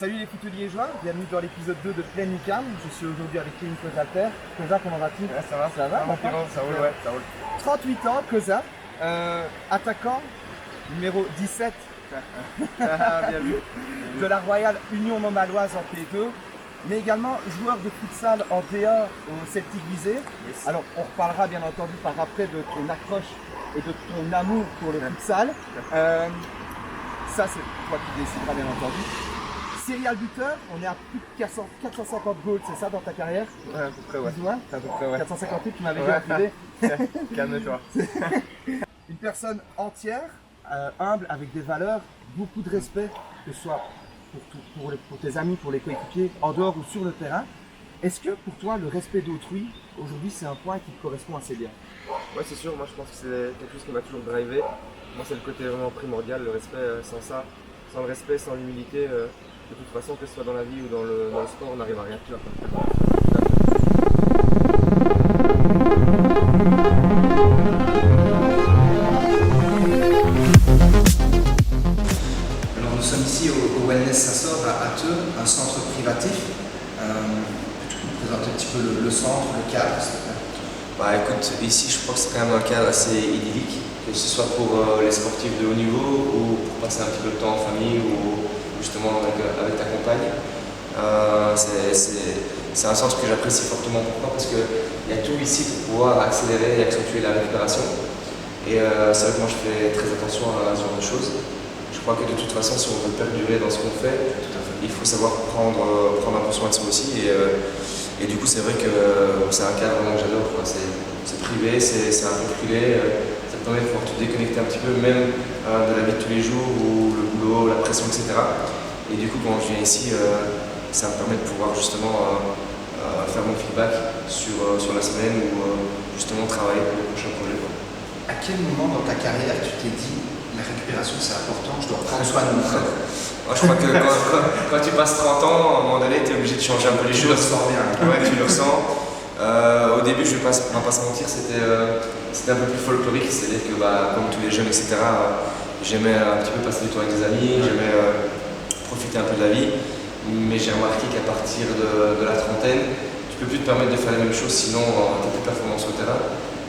Salut les footeux liégeois, bienvenue dans l'épisode 2 de Pleine Lucarne. Je suis aujourd'hui avec Kevin Koza-Alter. Koza, comment vas-tu? Ça va, ça va, ça roule, ouais, ça roule. 38 ans, Koza, attaquant numéro 17 Bien vu. de la Royale Union Montmaloise en P2, mais également joueur de futsal en D1 au Celtic Visé. Yes. Alors on reparlera bien entendu par après de ton accroche et de ton amour pour le futsal. Ça c'est toi qui décideras bien entendu. Serial buteur, on est à plus de 450 goals, c'est ça dans ta carrière? Ouais, à peu près, ouais. Plus ou moins À peu près, ouais. 458, tu m'avais dit en privé. Calme-toi. Une personne entière, humble, avec des valeurs, beaucoup de respect, que ce soit pour tes amis, pour les coéquipiers, en dehors ou sur le terrain. Est-ce que pour toi, le respect d'autrui, aujourd'hui, c'est un point qui te correspond assez bien? Ouais, c'est sûr, moi je pense que c'est quelque chose qui m'a toujours drivé. Moi, c'est le côté vraiment primordial, le respect. Sans ça, sans le respect, sans l'humilité, de toute façon, que ce soit dans la vie ou dans le sport, on n'arrive à rien. Alors nous sommes ici au Wellness Sassor à Theux, un centre privatif. Peux-tu nous présenter un petit peu le centre, le cadre, s'il te plaît? Bah écoute, ici je crois que c'est quand même un cadre assez idyllique, que ce soit pour les sportifs de haut niveau ou pour passer un petit peu de temps en famille ou justement avec ta compagne. C'est un centre que j'apprécie fortement. Pourquoi? Parce qu'il y a tout ici pour pouvoir accélérer et accentuer la récupération. Et c'est vrai que moi je fais très attention à ce genre de choses. Je crois que de toute façon, si on veut perdurer dans ce qu'on fait, il faut savoir prendre un peu soin de soi aussi. Et du coup, c'est vrai que c'est un cadre vraiment que j'adore. C'est privé, c'est un peu reculé. Ça te permet de pouvoir te déconnecter un petit peu, même de la vie de tous les jours, ou le boulot, la pression, etc. Et du coup, quand je viens ici, ça me permet de pouvoir justement faire mon feedback sur la semaine ou justement travailler pour le prochain projet. À quel moment dans ta carrière tu t'es dit la récupération c'est important, je dois prendre soin de mon corps? Moi, je crois que quand tu passes 30 ans, à un moment donné, tu es obligé de changer un peu les Tu le choses. ressens bien. Ouais, tu le ressens. Au début, je ne vais pas se mentir, c'était un peu plus folklorique, c'est-à-dire que comme tous les jeunes, etc., j'aimais un petit peu passer du temps avec des amis, j'aimais profiter un peu de la vie, mais j'ai remarqué qu'à partir de la trentaine, tu ne peux plus te permettre de faire les mêmes choses, sinon tu n'es plus performant sur le terrain.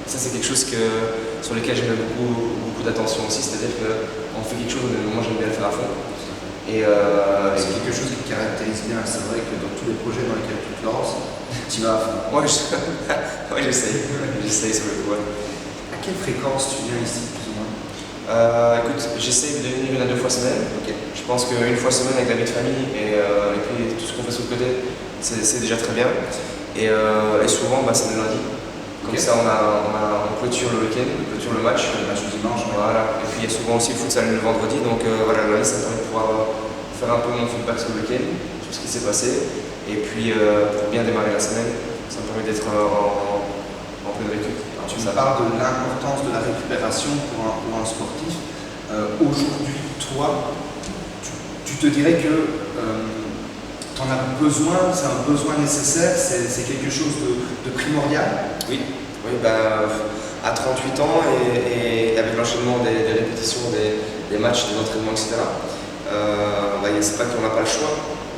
Ça, c'est quelque chose sur lequel j'ai mis beaucoup d'attention aussi, c'est-à-dire qu'on fait quelque chose, mais moi j'aime bien le faire à fond. C'est quelque chose qui te caractérise bien. C'est vrai que dans tous les projets dans lesquels tu te lances, tu vas à fond. Moi, j'essaye. J'essaye sur le coup. Ouais. À quelle fréquence tu viens ici, plus ou moins? Écoute, j'essaye de venir 1 à 2 fois semaine. Ok. Je pense qu'une fois semaine avec la vie de famille et puis tout ce qu'on fait sur le côté, c'est déjà très bien. Et souvent, c'est le lundi. Comme ça, on clôture le week-end, on clôture le match. Le match du dimanche. Voilà. Et puis il y a souvent aussi le futsal le vendredi. Donc voilà, le lundi, ça me permet de pouvoir faire un peu mon feedback sur le week-end, sur ce qui s'est passé. Et puis pour bien démarrer la semaine, ça me permet d'être en pleine récup. Tu me parles de l'importance de la récupération pour un sportif. Aujourd'hui, toi, tu te dirais que tu en as besoin, c'est un besoin nécessaire, c'est quelque chose de primordial? Oui, à 38 ans et avec l'enchaînement des répétitions, des matchs, des entraînements, etc., c'est pas qu'on n'a pas le choix,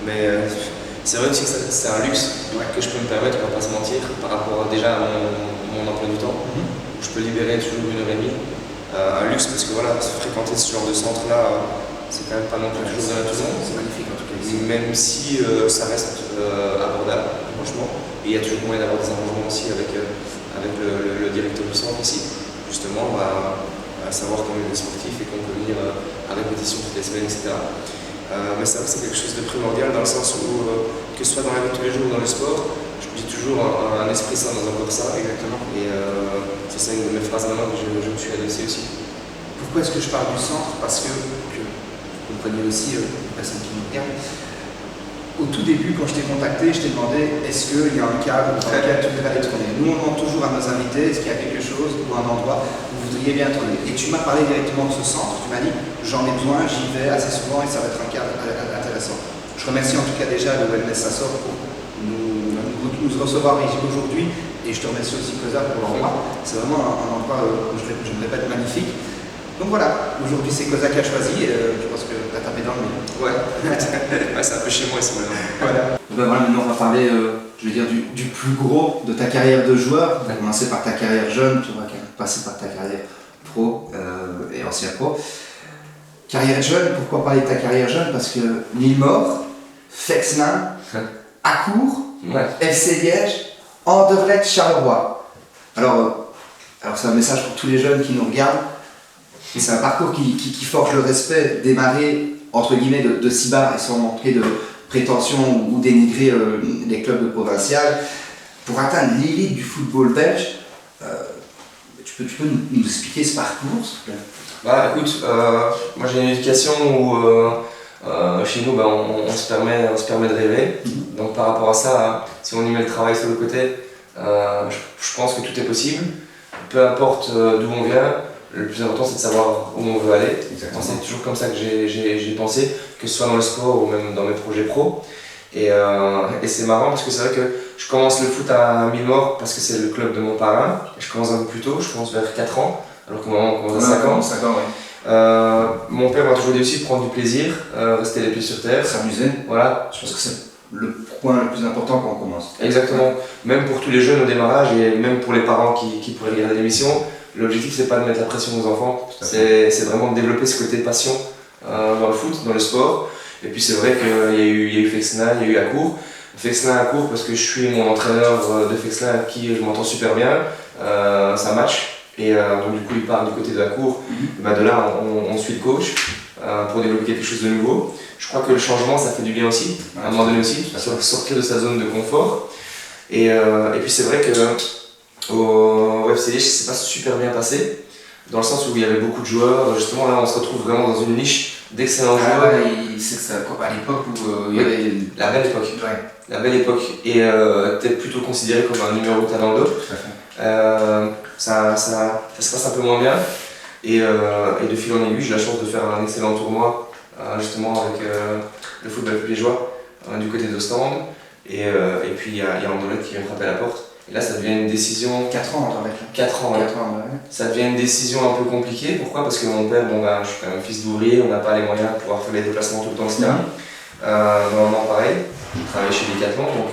mais c'est vrai aussi que c'est un luxe que je peux me permettre, on va pas se mentir, par rapport déjà à mon emploi du temps, où je peux libérer toujours 1h30. Un luxe parce que voilà, fréquenter ce genre de centre-là, c'est quand même pas non plus toujours donné à tout le monde. C'est magnifique en tout cas ici. Même si ça reste abordable, franchement. Et il y a toujours moyen d'avoir des arrangements aussi avec le directeur du centre ici. Justement, à savoir qu'on est des sportifs et qu'on peut venir à répétition toutes les semaines, etc. Mais ça, c'est quelque chose de primordial dans le sens où, que ce soit dans la vie de tous les jours ou dans le sport, je dis toujours un esprit sain dans un corps sain. Exactement. Et c'est une de mes phrases maintenant que je me suis adossé aussi. Pourquoi est-ce que je parle du centre? Parce que vous compreniez aussi, les personnes qui nous regardent, au tout début, quand je t'ai contacté, je t'ai demandé est-ce qu'il y a un cadre dans lequel tu voudrais aller tourner. Nous, on demande toujours à nos invités est-ce qu'il y a quelque chose ou un endroit où vous voudriez bien tourner. Et tu m'as parlé directement de ce centre. Tu m'as dit j'en ai besoin, j'y vais assez souvent et ça va être un cadre intéressant. Je remercie en tout cas déjà le Wellness Sassor pour nous recevoir ici aujourd'hui et je te remercie aussi Koza pour l'endroit. C'est vraiment un endroit, je me répète, magnifique. Donc voilà, aujourd'hui c'est Koza qui a choisi, je pense que tu as tapé dans le mille. Ouais, ouais c'est un peu chez moi ici maintenant. Voilà. Ben voilà, maintenant on va parler je veux dire, du plus gros de ta carrière de joueur. Tu as commencé par ta carrière jeune, tu vas passer par ta carrière pro et ancien pro. Carrière jeune, pourquoi parler de ta carrière jeune? Parce que Lille-Mort, Fexlin, Accourt, Ouais. FC Liège, Anderlecht, Charleroi. Alors c'est un message pour tous les jeunes qui nous regardent. C'est un parcours qui forge le respect, démarrer entre guillemets de si bas et sans manquer de prétention ou dénigrer les clubs de provincial pour atteindre l'élite du football belge. Tu peux nous expliquer ce parcours, s'il te plaît? Bah écoute, moi j'ai une éducation où chez nous on se permet de rêver. Donc par rapport à ça, si on y met le travail sur le côté, je pense que tout est possible. Peu importe d'où on vient, le plus important c'est de savoir où on veut aller. Moi, c'est toujours comme ça que j'ai pensé, que ce soit dans le sport ou même dans mes projets pro. Et c'est marrant parce que c'est vrai que je commence le foot à Lille-Mort parce que c'est le club de mon parrain. Je commence un peu plus tôt, je commence vers 4 ans, alors que maman commence à 5 ans. 5 ans, oui. Mon père m'a toujours dit aussi de prendre du plaisir, rester les pieds sur terre. S'amuser. Voilà. Je pense que c'est le point le plus important quand on commence. Exactement. Même pour tous les jeunes au démarrage et même pour les parents qui pourraient regarder l'émission, l'objectif c'est pas de mettre la pression aux enfants, c'est vraiment de développer ce côté passion dans le foot, dans le sport. Et puis c'est vrai qu'il y a eu Fexlin, il y a eu Accourt. Fexlin Accourt parce que je suis mon entraîneur de Fexlin avec qui je m'entends super bien, c'est un match. Et donc du coup il part du côté de Accourt, bah, de là on suit le coach pour développer quelque chose de nouveau. Je crois que le changement ça fait du bien aussi, à un moment donné aussi, sortir de sa zone de confort. Et puis c'est vrai que au FC Liège ça s'est pas super bien passé, dans le sens où il y avait beaucoup de joueurs, justement là on se retrouve vraiment dans une niche d'excellents joueurs. C'est ça, à l'époque où il y avait la belle époque. Ouais. La belle époque. Et t'es plutôt considéré comme un numéro de talent d'eau. Tout à fait. Ça se passe un peu moins bien. Et de fil en aiguille, j'ai la chance de faire un excellent tournoi justement avec le football liégeois du côté d'Ostende. Et puis il y a Anderlecht qui vient frapper à la porte. Et là ça devient une décision. 4 ans Anderlecht. 4 ans, ouais. 4 ans, ouais. Ça devient une décision un peu compliquée. Pourquoi? Parce que mon père, je suis quand même fils d'ouvrier, on n'a pas les moyens de pouvoir faire les déplacements tout le temps, etc. Normalement pareil, je travaille chez Decathlon, donc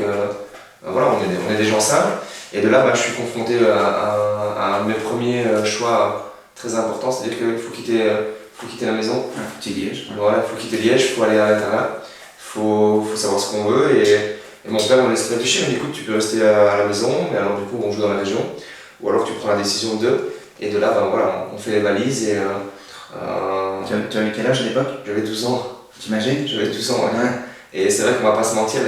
voilà, on est des gens simples. Et de là, je suis confronté à un de mes premiers choix très importants, c'est-à-dire qu'il faut quitter la maison. Il faut quitter Liège. Voilà, il faut quitter Liège, il faut aller à l'internat, il faut savoir ce qu'on veut. Et mon père me laisse réfléchir, il me dit écoute, tu peux rester à la maison, mais alors du coup on joue dans la région, ou alors tu prends la décision de. Et de là, voilà, on fait les valises. Et, tu avais quel âge à l'époque? J'avais 12 ans. T'imagines? J'avais 12 ans, ouais. Et c'est vrai qu'on va pas se mentir,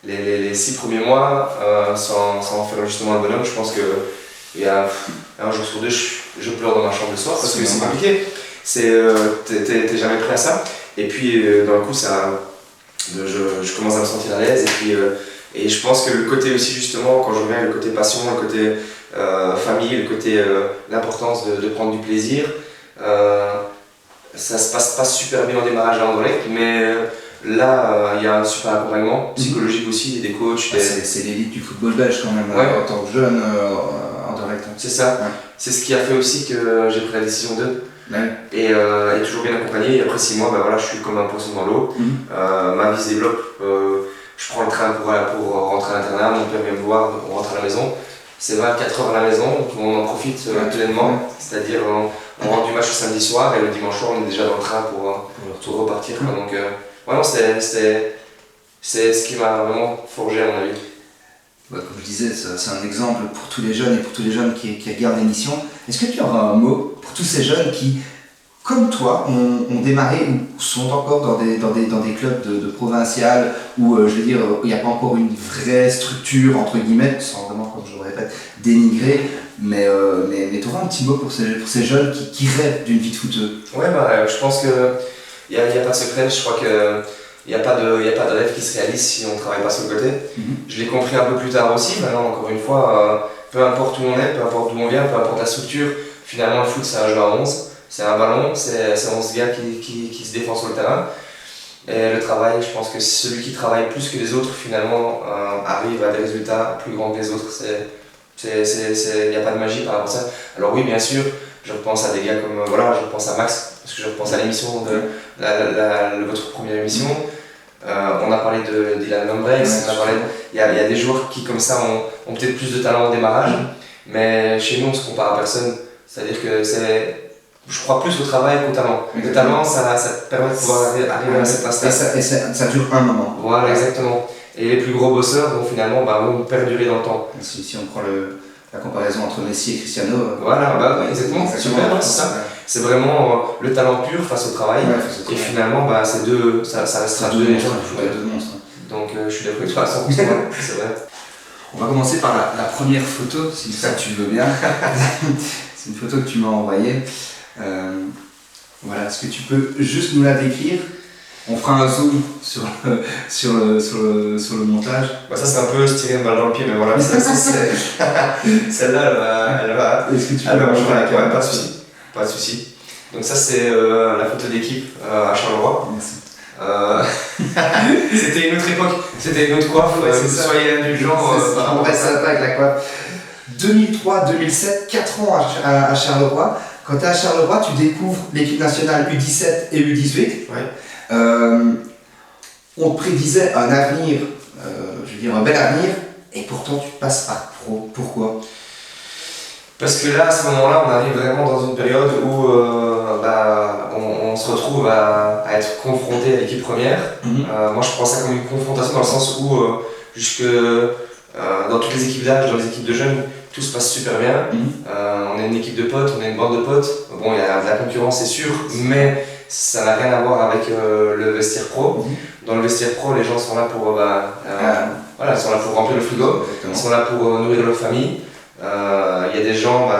les 6 premiers mois, sans faire justement un bonhomme, je pense qu'il y a un jour sur deux, je pleure dans ma chambre le soir parce que c'est compliqué. T'es jamais prêt à ça. Et puis, d'un coup, je commence à me sentir à l'aise. Et je pense que le côté aussi, justement, quand je reviens, le côté passion, le côté famille, le côté l'importance de prendre du plaisir, ça se passe pas super bien au démarrage à Anderlecht, mais là il y a un super accompagnement psychologique aussi, des coachs. C'est l'élite du football belge quand même, ouais. En tant que jeune Anderlecht. C'est ça, ouais. C'est ce qui a fait aussi que j'ai pris la décision de. Ouais. Et toujours bien accompagné. Et après 6 mois, voilà, je suis comme un poisson dans l'eau. Ma vie se développe. Je prends le train pour rentrer à l'internat. Mon père vient me voir, on rentre à la maison. C'est 24 heures à la maison, on en profite pleinement. C'est-à-dire, on rentre du match le samedi soir et le dimanche soir, on est déjà dans le train pour repartir. Donc, voilà, c'est ce qui m'a vraiment forgé à mon avis. Comme je disais, c'est un exemple pour tous les jeunes et pour tous les jeunes qui regardent l'émission. Est-ce que tu auras un mot pour tous ces jeunes qui, comme toi, ont démarré ou sont encore dans des clubs de provincial où, je veux dire, il n'y a pas encore une vraie structure, entre guillemets, sans vraiment, comme je le répète, dénigrer, mais tu auras un petit mot pour ces jeunes qui rêvent d'une vie de footeux? Ouais, je pense qu'il n'y a pas de secret, je crois que il n'y a pas de rêve qui se réalise si on ne travaille pas sur le côté. Je l'ai compris un peu plus tard aussi. Maintenant, encore une fois, peu importe où on est, peu importe d'où on vient, peu importe la structure, finalement le foot c'est un jeu à 11, c'est un ballon, c'est 11 gars qui se défendent sur le terrain. Et le travail, je pense que celui qui travaille plus que les autres finalement arrive à des résultats plus grands que les autres. Il n'y a pas de magie par rapport à ça. Alors oui, bien sûr, je repense à des gars comme, je repense à Max, parce que je repense à l'émission votre première émission. On a parlé de Dylan Lambrex, il y a des joueurs qui comme ça ont peut-être plus de talent au démarrage, mais chez nous on se compare à personne, c'est-à-dire que je crois plus au travail qu'au talent. Le talent, ça te permet de pouvoir arriver à cet instant. Et ça dure un moment. Voilà, exactement. Et les plus gros bosseurs vont finalement vont perdurer dans le temps. Si on prend la comparaison entre Messi et Cristiano. Voilà, exactement, c'est super, c'est ça. C'est vraiment le talent pur face au travail. Et finalement, ces deux, ça restera deux légendes du football. Donc je suis d'accord avec toi à 100%, c'est vrai. On va commencer par la première photo, si ça tu veux bien. C'est une photo que tu m'as envoyée. Voilà, est-ce que tu peux juste nous la décrire? On fera un zoom sur le montage. Ça c'est un peu se tirer une balle dans le pied, mais voilà. Celle-là, elle va. Est-ce que tu peux ouais, pas de souci. Donc ça c'est la photo d'équipe à Charleroi. Merci. C'était une autre époque, c'était une autre coiffe. Soyez indulgents. On reste sympa avec la coiffe. 2003-2007, 4 ans à Charleroi. Quand tu es à Charleroi, tu découvres l'équipe nationale U17 et U18. Ouais. On te prédisait un avenir, un bel avenir, et pourtant tu passes par pro. Pourquoi? Parce que là, à ce moment-là, on arrive vraiment dans une période où on se retrouve à être confronté à l'équipe première. Moi, je prends ça comme une confrontation dans le sens où, dans toutes les équipes d'âge, dans les équipes de jeunes, tout se passe super bien. On est une équipe de potes, on est une bande de potes. Bon, il y a de la concurrence, c'est sûr, mais ça n'a rien à voir avec le vestiaire pro. Dans le vestiaire pro, les gens sont là pour, ils sont là pour remplir le frigo, ils sont là pour nourrir leur famille. Il y a des gens,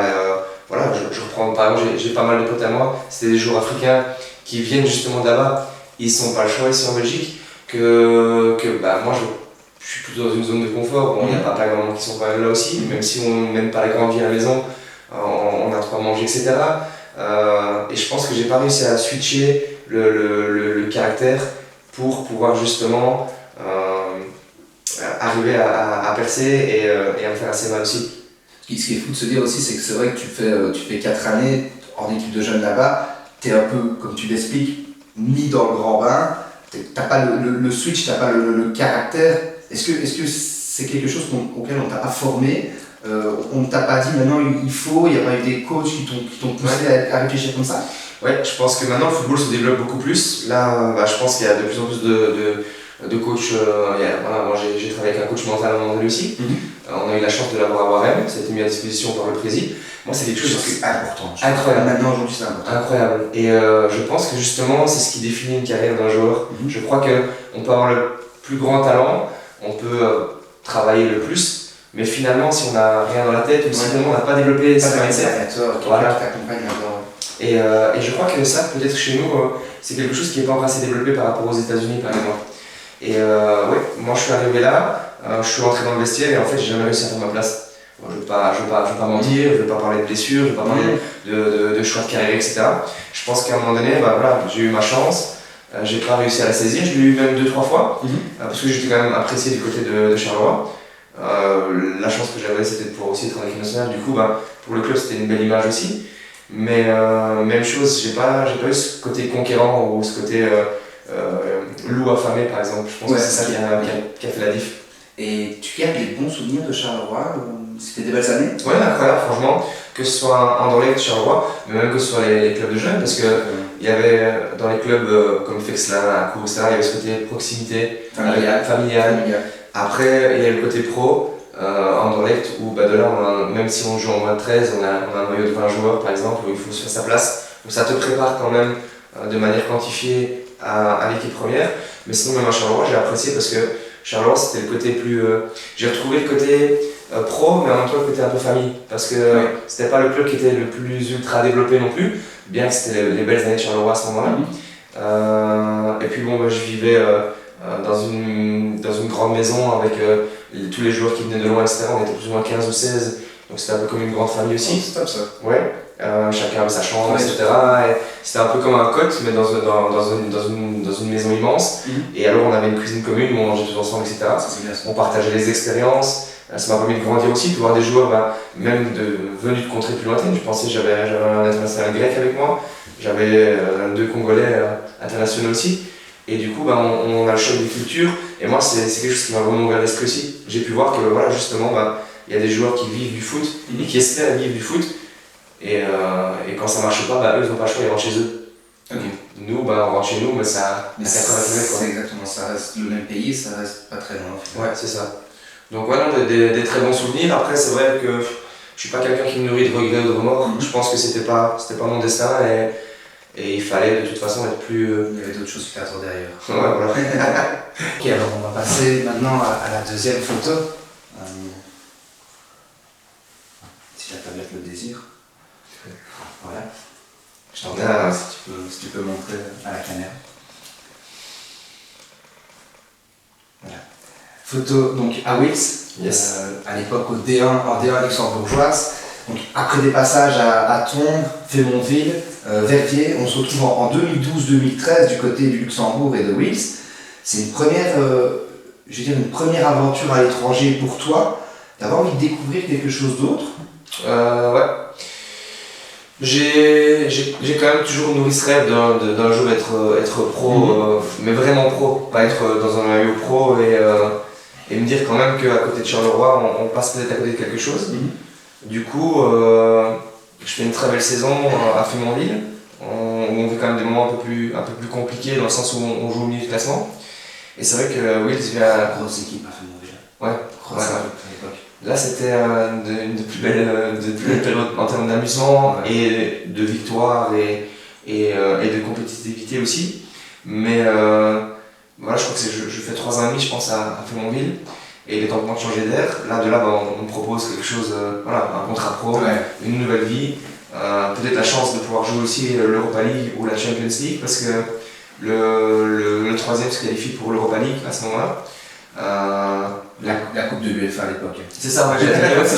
je reprends par exemple, j'ai pas mal de potes à moi, c'est des joueurs africains qui viennent justement de là-bas, ils sont pas le choix ici en Belgique, moi je suis plutôt dans une zone de confort. Il y a pas grand monde qui sont quand même là aussi, même si on ne mène pas les grandes vies à la maison, on a de quoi manger, etc. Et je pense que j'ai pas réussi à switcher le caractère pour pouvoir justement arriver à percer et à me faire assez mal aussi. Ce qui est fou de se dire aussi, c'est que c'est vrai que tu fais 4 années en équipe de jeunes là-bas, tu es un peu, comme tu l'expliques, mis dans le grand bain, t'as pas le switch, t'as pas le caractère. Est-ce que c'est quelque chose auquel on t'a pas formé? On ne t'a pas dit maintenant il n'y a pas eu des coachs qui t'ont poussé à réfléchir comme ça? Ouais, je pense que maintenant le football se développe beaucoup plus. Là, je pense qu'il y a de plus en plus de coachs. Moi j'ai travaillé avec un coach mental à un moment donné aussi. On a eu la chance de l'avoir à Warren, ça a été mis à disposition par le président. Moi, c'est quelque chose important. Incroyable. Maintenant, aujourd'hui, c'est important. Incroyable. Et je pense que justement, c'est ce qui définit une carrière d'un joueur. Je crois qu'on peut avoir le plus grand talent, on peut travailler le plus, mais finalement, si on n'a rien dans la tête ou si on n'a pas développé ça mindset, voilà. Et je crois que ça, peut-être chez nous, c'est quelque chose qui n'est pas encore assez développé par rapport aux États-Unis, par exemple. Et moi, je suis arrivé là. Je suis rentré dans le vestiaire et en fait j'ai jamais réussi à faire ma place. Bon, je ne vais pas mentir, je ne vais pas parler de blessures, je ne vais pas parler de choix de carrière, etc. Je pense qu'à un moment donné, j'ai eu ma chance, j'ai pas réussi à la saisir, je l'ai eu même 2-3 fois, parce que j'étais quand même apprécié du côté de Charleroi. La chance que j'avais c'était de pouvoir aussi être en équipe nationale, du coup pour le club c'était une belle image aussi. Mais même chose, j'ai pas eu ce côté conquérant ou ce côté loup affamé par exemple. Je pense que c'est ça qui a fait la diff. Et tu gardes les bons souvenirs de Charleroi? C'était des belles années? Ouais, incroyable, franchement. Que ce soit Anderlecht, Charleroi, mais même que ce soit les clubs de jeunes, parce qu'il y avait dans les clubs comme Fexlin, à Cour, etc., il y avait ce côté proximité, familial. Après, il y a le côté pro, Anderlecht, où de là, même si on joue en moins de 13, on a un maillot de 20 joueurs par exemple, où il faut se faire sa place. Donc ça te prépare quand même de manière quantifiée à l'équipe première. Mais sinon, même à Charleroi, j'ai apprécié parce que Charleroi, c'était le côté plus. J'ai retrouvé le côté pro, mais en même temps le côté un peu famille. Parce que c'était pas le club qui était le plus ultra développé non plus, bien que c'était les belles années de Charleroi à ce moment-là. Et puis je vivais dans une grande maison avec tous les joueurs qui venaient de loin, etc. On était plus ou moins 15 ou 16, donc c'était un peu comme une grande famille aussi. C'est top ça. Ouais. chacun avait sa chambre, Ouais. etc. Et c'était un peu comme un cote, mais dans une maison immense. Et alors on avait une cuisine commune où on mangeait tous ensemble, etc. Ça, c'est bien ça. On partageait les expériences. Ça m'a permis de grandir aussi, de voir des joueurs même venus de contrées plus lointaines. Je pensais j'avais un international grec avec moi, j'avais 2 Congolais internationaux aussi. Et du coup, on a le choc des cultures. Et moi, c'est quelque chose qui m'a vraiment ouvert l'esprit aussi. J'ai pu voir que voilà, justement, il y a des joueurs qui vivent du foot et qui espèrent vivre du foot. Et quand ça marche pas, eux, ils n'ont pas le choix, ils rentrent chez eux. Ok. Nous, on rentre chez nous, mais ça Mais à 80 km. c'est exactement ça, reste le même pays, ça reste pas très loin. Ouais, c'est ça. Donc ouais, non, des très bons souvenirs. Après, c'est vrai que je suis pas quelqu'un qui me nourrit de regrets ou de remords. Je pense que c'était pas mon destin et il fallait de toute façon être plus... Il y avait d'autres choses qui t'attendaient ailleurs. Ouais, voilà. Ok, alors on va passer maintenant à la deuxième photo. Si la tablette le désire. Voilà. Je t'en Ah. si tu peux montrer à la caméra. Voilà. Photo donc à Wills, Yes. à l'époque en D1 luxembourgeoise. Donc, après des passages à Tongres, Fémonville, Verviers, on se retrouve en 2012-2013 du côté du Luxembourg et de Wills. C'est une première aventure à l'étranger pour toi. T'avais envie de découvrir quelque chose d'autre? Ouais. J'ai quand même toujours nourri ce rêve d'un jour être pro, mais vraiment pro, pas être dans un maillot pro et me dire quand même qu'à côté de Charleroi, on passe peut-être à côté de quelque chose. Du coup, je fais une très belle saison à Fémonville, où on vit quand même des moments un peu plus compliqués dans le sens où on joue au milieu du classement. Et c'est vrai que Wills vient... Grosse équipe à Fémonville. Ouais, Grosse équipe à l'époque. là c'était une des plus belles périodes en termes d'amusement et de victoire et de compétitivité aussi. Mais voilà, je crois que je fais 3 ans et demi, je pense, à Fémonville. Et il est temps pour moi de changer d'air. Là, on me propose quelque chose, un contrat pro, une nouvelle vie, peut-être la chance de pouvoir jouer aussi l'Europa League ou la Champions League, parce que le troisième se qualifie pour l'Europa League à ce moment-là. La coupe de l'UEFA à l'époque. C'est ça, c'est vrai, ça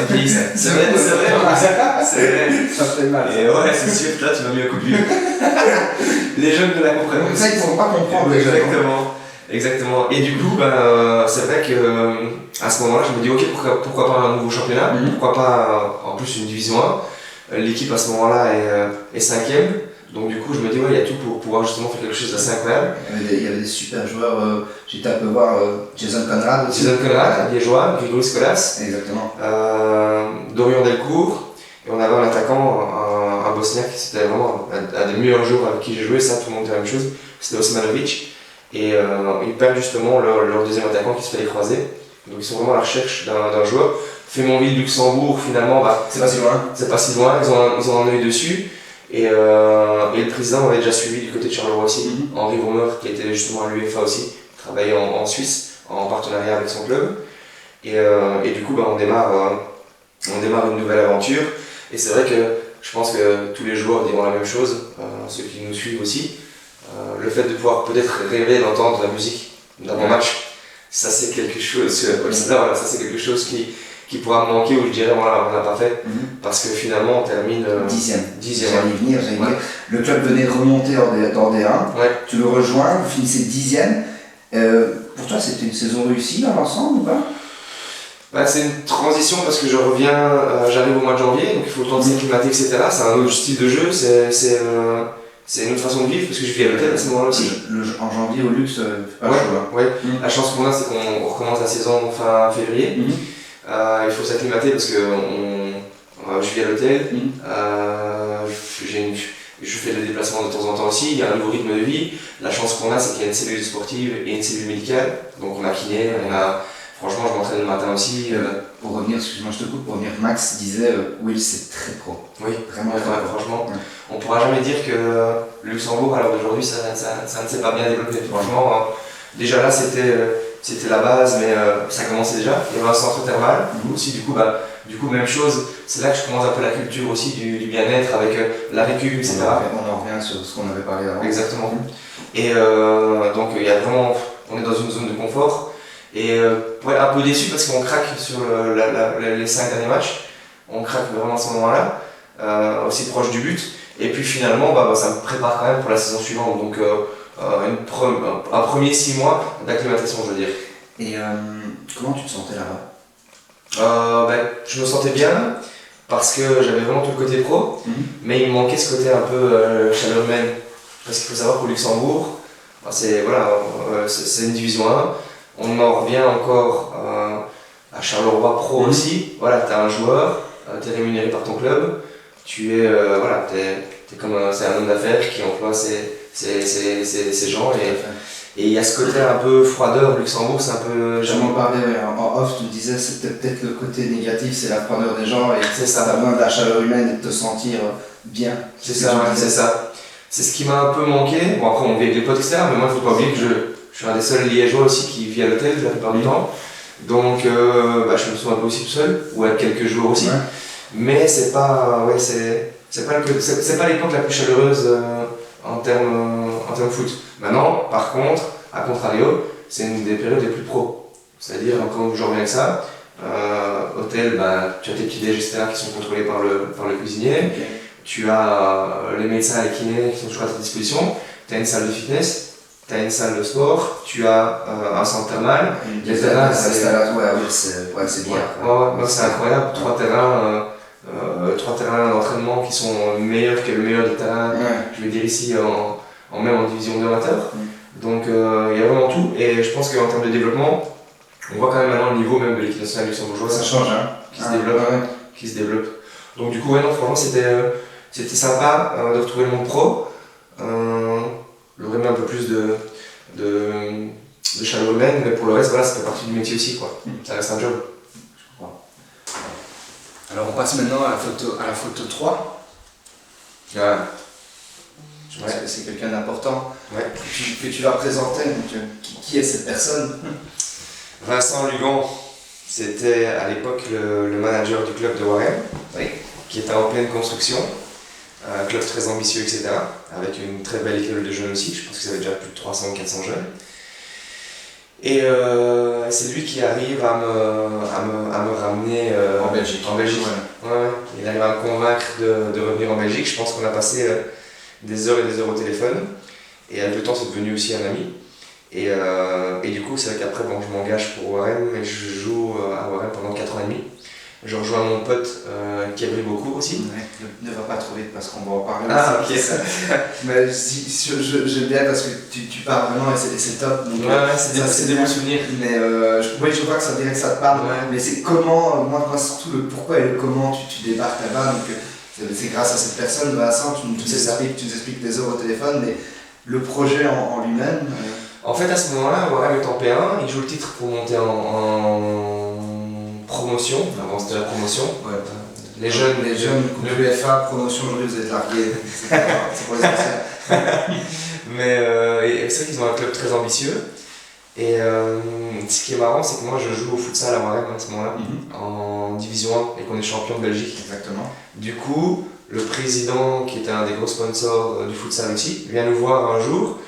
me plaît, c'est vrai, Ça fait mal. Et ouais, c'est sûr que là, tu m'as mis un coup de vue. Les jeunes ne la comprennent Comme ça, ils ne pourront pas comprendre. Exactement. Et du coup, c'est vrai que à ce moment-là, je me dis, ok, pourquoi pas un nouveau championnat, pourquoi pas en plus une division 1. L'équipe à ce moment-là est 5ème. Donc du coup, je me dis, ouais, il y a tout pour pouvoir justement faire quelque chose d'assez incroyable. Il y avait des super joueurs, j'étais un peu voir Jason Conrad aussi. Jason Conrad, liégeois, Grigoris Colas. Exactement. Dorian Delcourt. Et on avait un attaquant, un Bosniaque, c'était vraiment un des meilleurs joueurs avec qui j'ai joué, ça tout le monde dit la même chose, c'était Osmanovic. Et ils perdent justement leur deuxième attaquant qui se fait les croiser. Donc ils sont vraiment à la recherche d'un joueur. Fémonville, Luxembourg, finalement, c'est pas si loin. C'est pas si loin, ils ont un œil dessus. Et le président m'avait déjà suivi du côté de Charleroi aussi, Henri Romer, qui était justement à l'UEFA aussi, travaillait en Suisse, en partenariat avec son club. Et du coup, on démarre une nouvelle aventure. Et c'est vrai que je pense que tous les joueurs diront la même chose, ceux qui nous suivent aussi. Le fait de pouvoir peut-être rêver d'entendre la musique d'avant-match, ça c'est quelque chose, ça c'est quelque chose qui pourra me manquer, où je dirais voilà, on l'a pas fait, parce que finalement on termine 10ème. Dixième. J'allais dire. Le club venait de remonter dans D1, tu le rejoins, vous finissez 10ème. Pour toi, c'était une saison réussie dans l'ensemble ou pas? C'est une transition parce que j'arrive au mois de janvier, donc il faut le temps de s'acclimater, etc. C'est un autre style de jeu, c'est une autre façon de vivre parce que je vis à l'hôtel à ce moment-là aussi. En janvier au luxe, pas chaud. La chance qu'on a, c'est qu'on recommence la saison fin février. Il faut s'acclimater parce que je vis à l'hôtel. Je fais des déplacements de temps en temps aussi, il y a un nouveau rythme de vie. La chance qu'on a, c'est qu'il y a une cellule sportive et une cellule médicale. Donc on a kiné, franchement, je m'entraîne le matin aussi. Pour revenir, excuse-moi, je te coupe, Max disait Will, c'est très pro. Oui, vraiment très pro. Franchement, on ne pourra jamais dire que le Luxembourg, à l'heure d'aujourd'hui, ça ne s'est pas bien développé. Franchement, déjà là, c'était la base, mais ça commençait déjà. Il y avait un centre thermal aussi, du coup, même chose. C'est là que je commence un peu la culture aussi du bien-être avec la récup, etc. On en revient sur ce qu'on avait parlé avant. Exactement. Et donc, il y a vraiment, on est dans une zone de confort. Et un peu déçu parce qu'on craque sur les 5 derniers matchs. On craque vraiment à ce moment-là. aussi proche du but. Et puis finalement, ça me prépare quand même pour la saison suivante. Donc un premier 6 mois d'acclimatation, je veux dire. Et comment tu te sentais là-bas? Je me sentais bien parce que j'avais vraiment tout le côté pro, mais il me manquait ce côté un peu chaleur humaine. Parce qu'il faut savoir qu'au Luxembourg, c'est une division 1. On en revient encore à Charleroi Pro aussi. Voilà, tu as un joueur, tu es rémunéré par ton club, tu es, t'es comme c'est un homme d'affaires qui emploie ces gens. Et il y a ce côté un peu froideur, Luxembourg, c'est un peu... Je m'en parlais en off, tu me disais c'était peut-être le côté négatif, c'est la froideur des gens et c'est ça. T'as besoin de la chaleur humaine et de te sentir bien. C'est ça. C'est ce qui m'a un peu manqué. Bon, après, on vit avec des potes, etc. Mais moi, il ne faut pas oublier que je suis un des seuls liégeois aussi qui vit à l'hôtel la plupart du temps. Donc, je me sens un peu aussi tout seul, ou avec quelques jours aussi. Ouais. Mais c'est pas l'époque la plus chaleureuse en termes foot. Maintenant, par contre, à contrario, c'est une des périodes les plus pro. C'est-à-dire, quand je reviens avec ça, hôtel, tu as tes petits déj, etc. qui sont contrôlés par le cuisinier. Okay. Tu as les médecins et les kinés qui sont toujours à ta disposition. Tu as une salle de fitness, tu as une salle de sport, tu as un centre thermal. Les terrains, c'est bien. C'est incroyable. 3 terrains d'entraînement qui sont meilleurs que le meilleur des terrains, je vais dire ici, même en division 2 amateur. Donc il y a vraiment tout. Et je pense qu'en termes de développement, on voit quand même maintenant le niveau même de l'équipe nationale luxembourgeoise. Ça change, qui se développe. Donc du coup, franchement, c'était sympa de retrouver le monde pro. J'aurais mis un peu plus de chaleur humaine, mais pour le reste, ça fait partie du métier aussi, quoi. Ça reste un job. Je crois. Alors on passe maintenant à la photo 3. Je pense que c'est quelqu'un d'important que tu vas présenter. Donc, qui est cette personne? Vincent Lugan, c'était à l'époque le manager du club de Warem, qui était en pleine construction. Un club très ambitieux, etc. Avec une très belle école de jeunes aussi, je pense qu'ils avaient déjà plus de 300 ou 400 jeunes. Et c'est lui qui arrive à me ramener en Belgique. Il arrive à me convaincre de revenir en Belgique. Je pense qu'on a passé des heures et des heures au téléphone. Et avec le temps, c'est devenu aussi un ami. Et du coup, c'est vrai qu'après, je m'engage pour Warem et je joue à Warem pendant 4 ans et demi. Je rejoins mon pote qui aime beaucoup aussi. Ne va pas trop vite parce qu'on va en parler. Ok. Mais j'aime bien parce que tu parles vraiment et c'est top. Donc, c'est des bons souvenirs. Mais je vois que ça dirait que ça te parle. Mais c'est comment, moi surtout le pourquoi et le comment tu débarques là-bas. Donc c'est grâce à cette personne, Vincent, tu nous expliques des heures au téléphone, mais le projet en lui-même. En fait, à ce moment-là, Warem est en P1, il joue le titre pour monter en promotion, avant c'était la promotion. Les jeunes, le BFA, promotion, aujourd'hui vous êtes largués, c'est pour les anciens. Mais c'est vrai qu'ils ont un club très ambitieux. Et ce qui est marrant, c'est que moi je joue au futsal à Warem à ce moment-là, en division 1, et qu'on est champion de Belgique. Exactement. Du coup, le président, qui était un des gros sponsors du futsal aussi, vient nous voir un jour,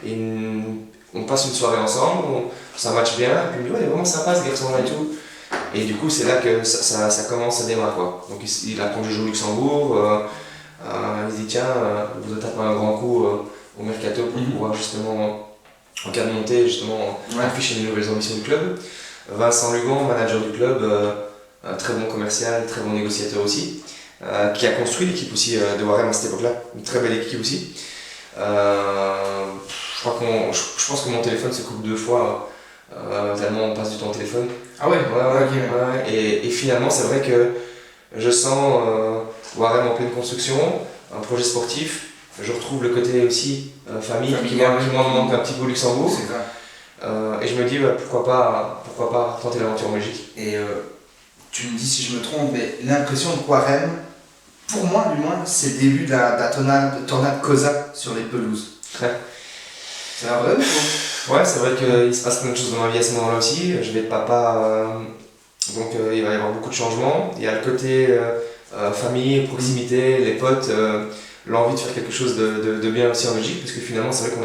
et on passe une soirée ensemble, ça match bien, et puis il me dit il est vraiment sympa ce garçon-là et tout. Et du coup, c'est là que ça commence à démarrer, quoi. Donc il apprend que je joue au Luxembourg, il se dit tiens, vous devez taper un grand coup au mercato pour pouvoir justement, en cas de montée, justement, afficher les nouvelles ambitions du club. Vincent Lugan, manager du club, un très bon commercial, très bon négociateur aussi, qui a construit l'équipe aussi de Warem à cette époque-là, une très belle équipe aussi. Je pense que mon téléphone se coupe 2 fois, tellement on passe du temps au téléphone. Ah ouais, Et finalement, c'est vrai que je sens Warem en pleine construction, un projet sportif. Je retrouve le côté aussi famille qui m'en manque un petit peu au Luxembourg. C'est vrai. Et je me dis pourquoi pas tenter l'aventure en Belgique. Et tu me dis si je me trompe, mais l'impression de Warem, pour moi du moins, c'est le début de la tornade Cosa sur les pelouses. C'est vrai ou pas? Ouais, c'est vrai qu'il se passe plein de choses dans ma vie à ce moment-là aussi. Je vais être papa, donc il va y avoir beaucoup de changements. Il y a le côté famille, proximité, les potes, l'envie de faire quelque chose de bien aussi en Belgique, parce que finalement c'est vrai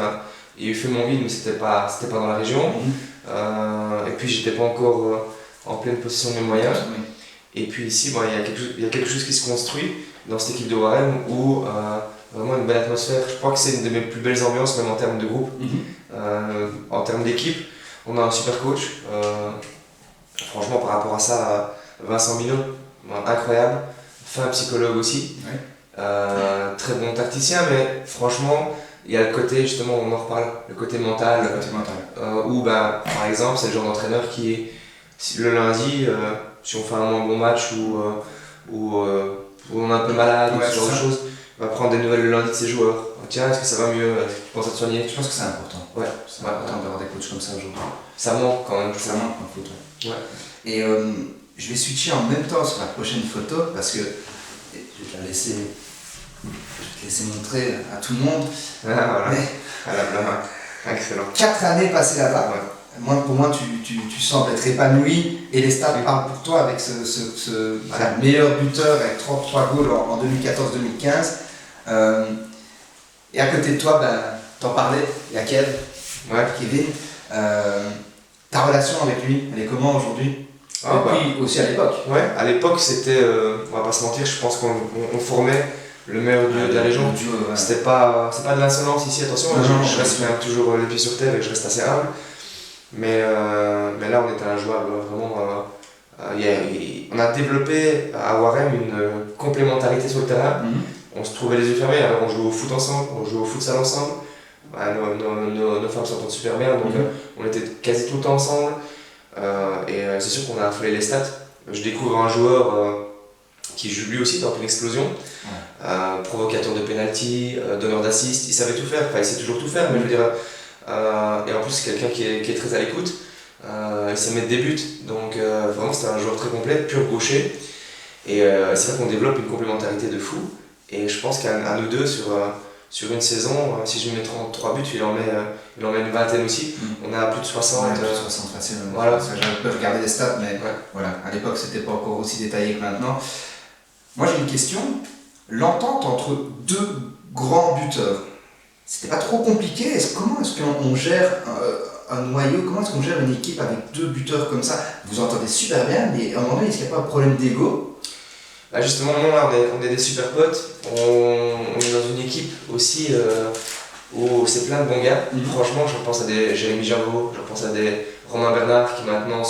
il y a eu Feumonville, mais c'était pas dans la région. Et puis j'étais pas encore en pleine possession de mes moyens. Et puis ici, il y a quelque chose qui se construit. dans cette équipe de Warem où vraiment une belle atmosphère. Je crois que c'est une de mes plus belles ambiances, même en termes de groupe. En termes d'équipe, on a un super coach. Franchement, par rapport à ça, Vincent Minot, incroyable. Fin psychologue aussi. Très bon tacticien, mais franchement, il y a le côté, justement, on en reparle, le côté mental. Où, par exemple, c'est le genre d'entraîneur qui, le lundi, si on fait un moins bon match ou on est un peu malade, ce genre de choses, va prendre des nouvelles le lundi de ses joueurs. Tiens, est-ce que ça va mieux? Tu penses à te soigner? Je pense que c'est important. Ouais. C'est important d'avoir des coachs comme ça aujourd'hui. Ça manque quand même. Ça manque en foot. Ouais. Et je vais switcher en même temps sur la prochaine photo parce que je vais te laisser montrer à tout le monde. Voilà. Mais, à la blâme. Excellent. 4 années passées là-bas. Pour moi, tu sembles être épanoui et les stats parlent pour toi avec ce meilleur buteur avec 33 goals en 2014-2015. Et à côté de toi, t'en parlais, il y a Kevin. Ta relation avec lui, elle est comment aujourd'hui? Et puis aussi à l'époque. Ouais, à l'époque, c'était, on va pas se mentir, je pense qu'on formait le meilleur duo de la région. C'est pas de l'insolence ici, attention, je reste quand même toujours les pieds sur terre et je reste assez humble. Mais là, on était injouable, vraiment. On a développé à Warem une complémentarité sur le terrain. On se trouvait les yeux fermés, alors on jouait au foot ensemble, on jouait au futsal ensemble. Nos femmes s'entendent super bien, donc on était quasi tout le temps ensemble. Et c'est sûr qu'on a affolé les stats. Je découvre un joueur qui joue lui aussi dans une explosion, provocateur de penalty, donneur d'assist, il savait tout faire, enfin il sait toujours tout faire, mais je veux dire. Et en plus, c'est quelqu'un qui est très à l'écoute. Il sait mettre des buts, donc vraiment c'était un joueur très complet, pur gaucher. Et c'est vrai qu'on développe une complémentarité de fou. Et je pense qu'à nous deux, sur une saison, si je mets 33 buts, il en met une vingtaine aussi. On a plus de 60. Plus de 60 facile. Voilà. Je peux regarder les stats, mais voilà, à l'époque c'était pas encore aussi détaillé que maintenant. Moi j'ai une question. L'entente entre deux grands buteurs, c'était pas trop compliqué? Comment est-ce qu'on gère un noyau? Comment est-ce qu'on gère une équipe avec deux buteurs comme ça? Vous entendez super bien, mais à un moment donné, est-ce qu'il n'y a pas un problème d'ego? Justement, non, là, on est des super potes. On est dans une équipe aussi où c'est plein de bons gars. Franchement, je pense à des Jérémy Gervaux, je pense à des Romain Bernard qui maintenant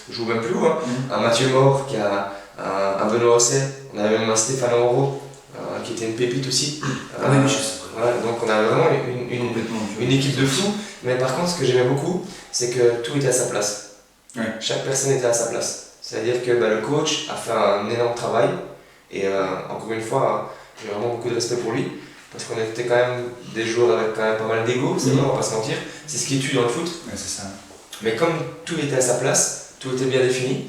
jouent même plus loin. Un Mathieu Maure, qui a un Benoît Osset. On avait même un Stéphane Auro, qui était une pépite aussi. Donc on a vraiment une équipe de fous. Mais par contre, ce que j'aimais beaucoup, c'est que tout était à sa place. Chaque personne était à sa place. C'est-à-dire que le coach a fait un énorme travail. Et encore une fois, j'ai vraiment beaucoup de respect pour lui. Parce qu'on était quand même des joueurs avec quand même pas mal d'ego, c'est vrai, on va pas se mentir. C'est ce qui tue dans le foot. C'est ça. Mais comme tout était à sa place, tout était bien défini,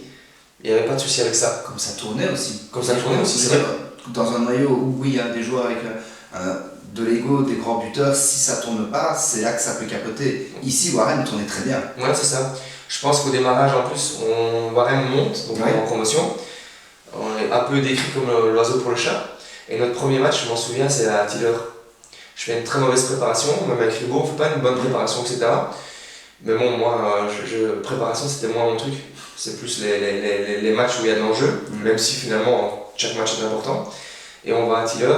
il n'y avait pas de souci avec ça. Comme ça tournait aussi. C'est vrai. Dans un noyau où il y a des joueurs avec de l'ego, des grands buteurs, si ça tourne pas, c'est là que ça peut capoter. Ici, Warem tournait très bien. Ouais, c'est ça. Je pense qu'au démarrage, en plus, Warem monte, donc on est en promotion. On est un peu décrit comme l'oiseau pour le chat. Et notre premier match, je m'en souviens, c'est à Tiller. Je fais une très mauvaise préparation, même avec Hugo, on ne fait pas une bonne préparation, etc. Mais bon, moi, préparation, c'était moins mon truc. C'est plus les matchs où il y a de l'enjeu, même si finalement, chaque match est important. Et on va à Tiller,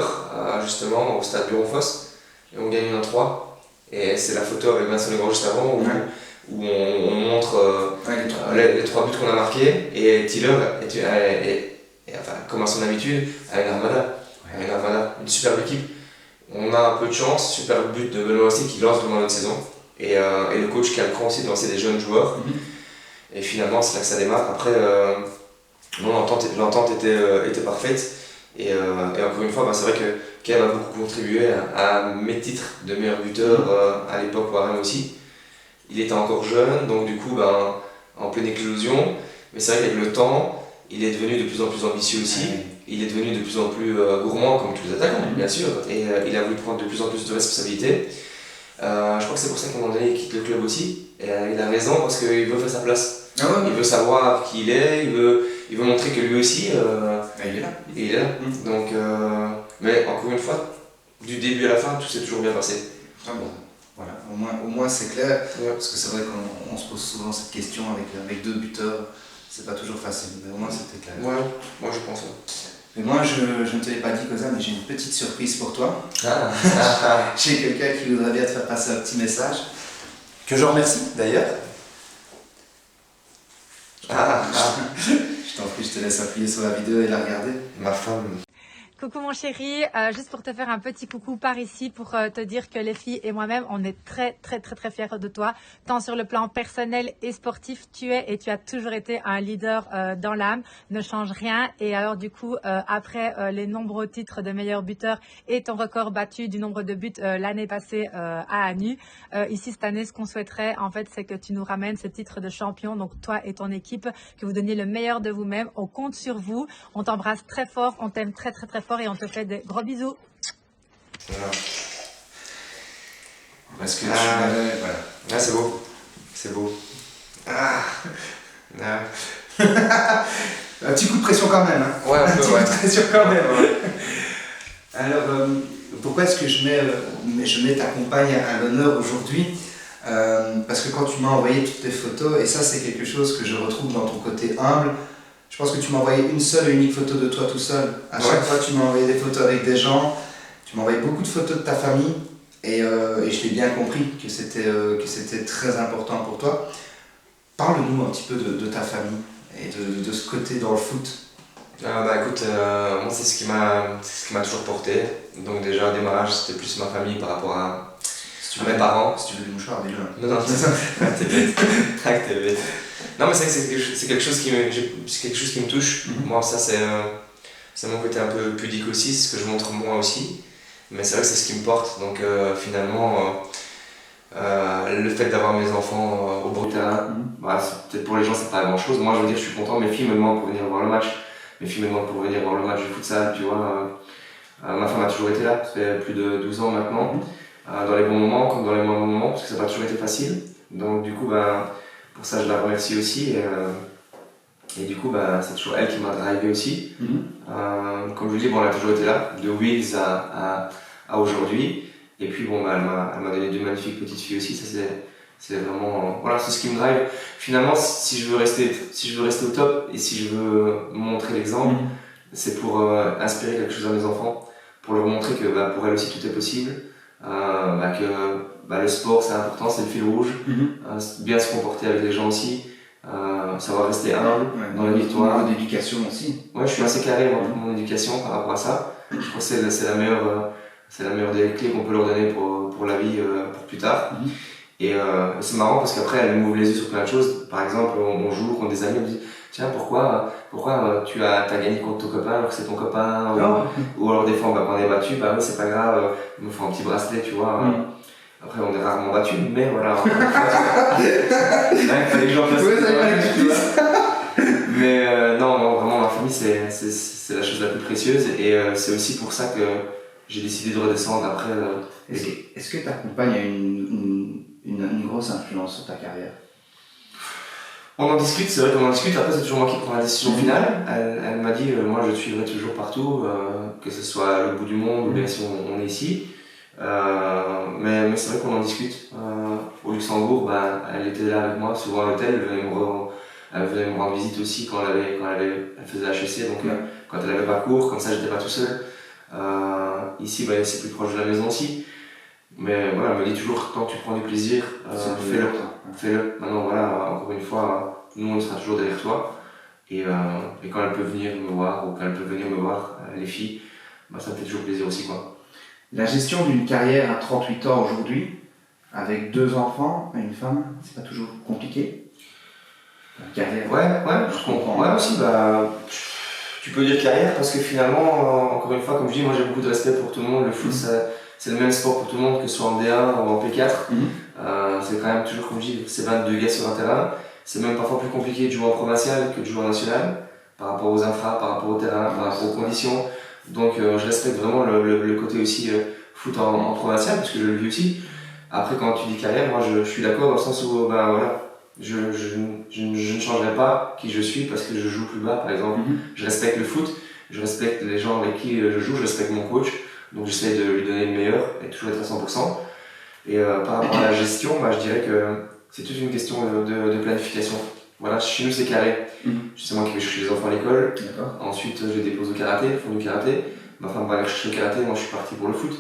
justement, au stade Buron-Fosse, et on gagne 1-3. Et c'est la photo avec Vincent Legrand juste avant, où on montre les 3 buts qu'on a marqués. Et Tiller, comme à son habitude, a une armada. Une superbe équipe. On a un peu de chance, super but de Benoît aussi qui lance devant notre saison. Et le coach qui a le cran aussi de lancer des jeunes joueurs. Et finalement, c'est là que ça démarre. Après, l'entente était parfaite. Et encore une fois, c'est vrai que Kev a beaucoup contribué à mes titres de meilleur buteur à l'époque, Warem aussi. Il était encore jeune, donc du coup, en pleine éclosion. Mais c'est vrai qu'avec le temps, il est devenu de plus en plus ambitieux aussi. Il est devenu de plus en plus gourmand, comme tous les attaquants, bien sûr. Et il a voulu prendre de plus en plus de responsabilités. Je crois que c'est pour ça qu'à un moment donné, il quitte le club aussi. Et il a raison, parce qu'il veut faire sa place. Il veut savoir qui il est, il veut montrer que lui aussi, il est là. Donc, mais encore une fois, du début à la fin, tout s'est toujours bien passé. Voilà, au moins c'est clair, parce que c'est vrai qu'on se pose souvent cette question avec deux buteurs, c'est pas toujours facile, mais au moins c'était clair. Ouais, moi je pense. Mais moi, je ne te l'ai pas dit, Koza, mais j'ai une petite surprise pour toi. Ah. J'ai quelqu'un qui voudrait bien te faire passer un petit message, que je remercie d'ailleurs. Je t'en prie, je te laisse appuyer sur la vidéo et la regarder. Ma femme. Coucou mon chéri, juste pour te faire un petit coucou par ici pour te dire que les filles et moi-même on est très fiers de toi, tant sur le plan personnel et sportif tu es et tu as toujours été un leader dans l'âme, ne change rien et alors du coup après les nombreux titres de meilleur buteur et ton record battu du nombre de buts l'année passée à Anu, ici cette année ce qu'on souhaiterait en fait c'est que tu nous ramènes ce titre de champion, donc toi et ton équipe, que vous donniez le meilleur de vous-même, on compte sur vous, on t'embrasse très fort, on t'aime très fort et on te fait des gros bisous. Parce que tu m'avais... Voilà. Ah, c'est beau. C'est beau. Ah. Un petit coup de pression quand même. Hein. Ouais, un un peu, petit ouais. coup de pression quand même. Alors, pourquoi est-ce que je mets ta compagne à l'honneur aujourd'hui? Parce que quand tu m'as envoyé toutes tes photos, et ça c'est quelque chose que je retrouve dans ton côté humble, je pense que tu m'as envoyé une seule et unique photo de toi tout seul. À chaque fois tu m'as envoyé des photos avec des gens, tu m'as envoyé beaucoup de photos de ta famille, et je l'ai bien compris que c'était très important pour toi. Parle-nous un petit peu de ta famille et de ce côté dans le foot. Bah écoute, moi c'est ce qui m'a toujours porté. Donc déjà au démarrage c'était plus ma famille par rapport à mes parents. Si tu veux du mouchoir déjà. Non, t'es bête. T'es bête. Non mais c'est vrai que c'est quelque chose qui me touche. Moi ça c'est mon côté un peu pudique aussi, c'est ce que je montre moi aussi. Mais c'est vrai que c'est ce qui me porte. Donc finalement, le fait d'avoir mes enfants au bout du terrain, bah, peut-être pour les gens c'est pas grand chose. Moi je veux dire je suis content, mes filles me demandent pour venir voir le match. Mes filles me demandent pour venir voir le match de futsal, tu vois. Ma femme a toujours été là, ça fait plus de 12 ans maintenant. Dans les bons moments comme dans les moins bons moments, parce que ça n'a pas toujours été facile. Donc du coup, bah, pour ça je la remercie aussi. Et du coup, bah, c'est toujours elle qui m'a drivé aussi. Comme je vous dis, bon, elle a toujours été là, de Wheels à aujourd'hui. Et puis bon, bah, elle m'a donné deux magnifiques petites filles aussi, ça c'est vraiment, voilà, c'est ce qui me drive. Finalement, si je veux rester au top et si je veux montrer l'exemple, c'est pour inspirer quelque chose à mes enfants, pour leur montrer que bah, pour elles aussi tout est possible, que le sport c'est important, c'est le fil rouge, bien se comporter avec les gens aussi, savoir rester humble dans la victoire. D'éducation aussi. Ouais, je suis assez carré dans mon éducation par rapport à ça. Je crois que c'est la meilleure des clés qu'on peut leur donner pour la vie, pour plus tard. Et c'est marrant parce qu'après elle m'ouvre les yeux sur plein de choses. Par exemple, on joue contre des amis, on me dit tiens pourquoi tu as gagné contre ton copain alors que c'est ton copain, ou alors des fois on est battu, bah oui c'est pas grave, il me faut un petit bracelet, tu vois. Après on est rarement battu, mais voilà. Il fallait que j'en fasse. Mais non, vraiment ma famille c'est la chose la plus précieuse et c'est aussi pour ça que j'ai décidé de redescendre après. Est-ce que ta compagne a une grosse influence sur ta carrière? On en discute, c'est vrai qu'on en discute, après c'est toujours moi qui prends la décision finale. Elle m'a dit, moi je te suivrai toujours partout, que ce soit à l'autre bout du monde ou bien si on est ici. Mais c'est vrai qu'on en discute. Au Luxembourg, bah, elle était là avec moi, souvent à l'hôtel, elle venait me rendre visite aussi quand elle faisait HEC, donc quand elle avait pas cours, comme ça j'étais pas tout seul. Ici, bah, c'est plus proche de la maison aussi. Mais voilà, elle me dit toujours, quand tu prends du plaisir, fais-le. Maintenant, voilà, encore une fois, nous on sera toujours derrière toi. Et quand elle peut venir me voir, ou quand elle peut venir me voir, les filles, bah, ça me fait toujours plaisir aussi, quoi. La gestion d'une carrière à 38 ans aujourd'hui, avec 2 enfants et une femme, c'est pas toujours compliqué? La carrière. Ouais, je comprends. Ouais, aussi, bah, tu peux dire carrière parce que finalement, encore une fois, comme je dis, moi j'ai beaucoup de respect pour tout le monde. Le foot, c'est le même sport pour tout le monde, que ce soit en D1 ou en P4. C'est quand même toujours, comme je dis, c'est 22 gars sur un terrain. C'est même parfois plus compliqué de jouer en provincial que de jouer en national, par rapport aux infras, par rapport au terrain, par rapport aux conditions. Donc je respecte vraiment le côté aussi foot en provincial, parce que je le vis aussi. Après, quand tu dis carrière, moi je suis d'accord dans le sens où, ben voilà, je ne changerai pas qui je suis parce que je joue plus bas, par exemple. Je respecte le foot, je respecte les gens avec qui je joue, je respecte mon coach, donc j'essaie de lui donner le meilleur et toujours être à 100%. Et par rapport à la gestion, bah, je dirais que c'est toute une question de planification. Voilà, chez nous c'est carré. C'est moi qui vais chercher les enfants à l'école. D'accord. Ensuite, je les dépose au karaté, ils font du karaté. Ma femme va aller chercher le karaté, moi je suis parti pour le foot.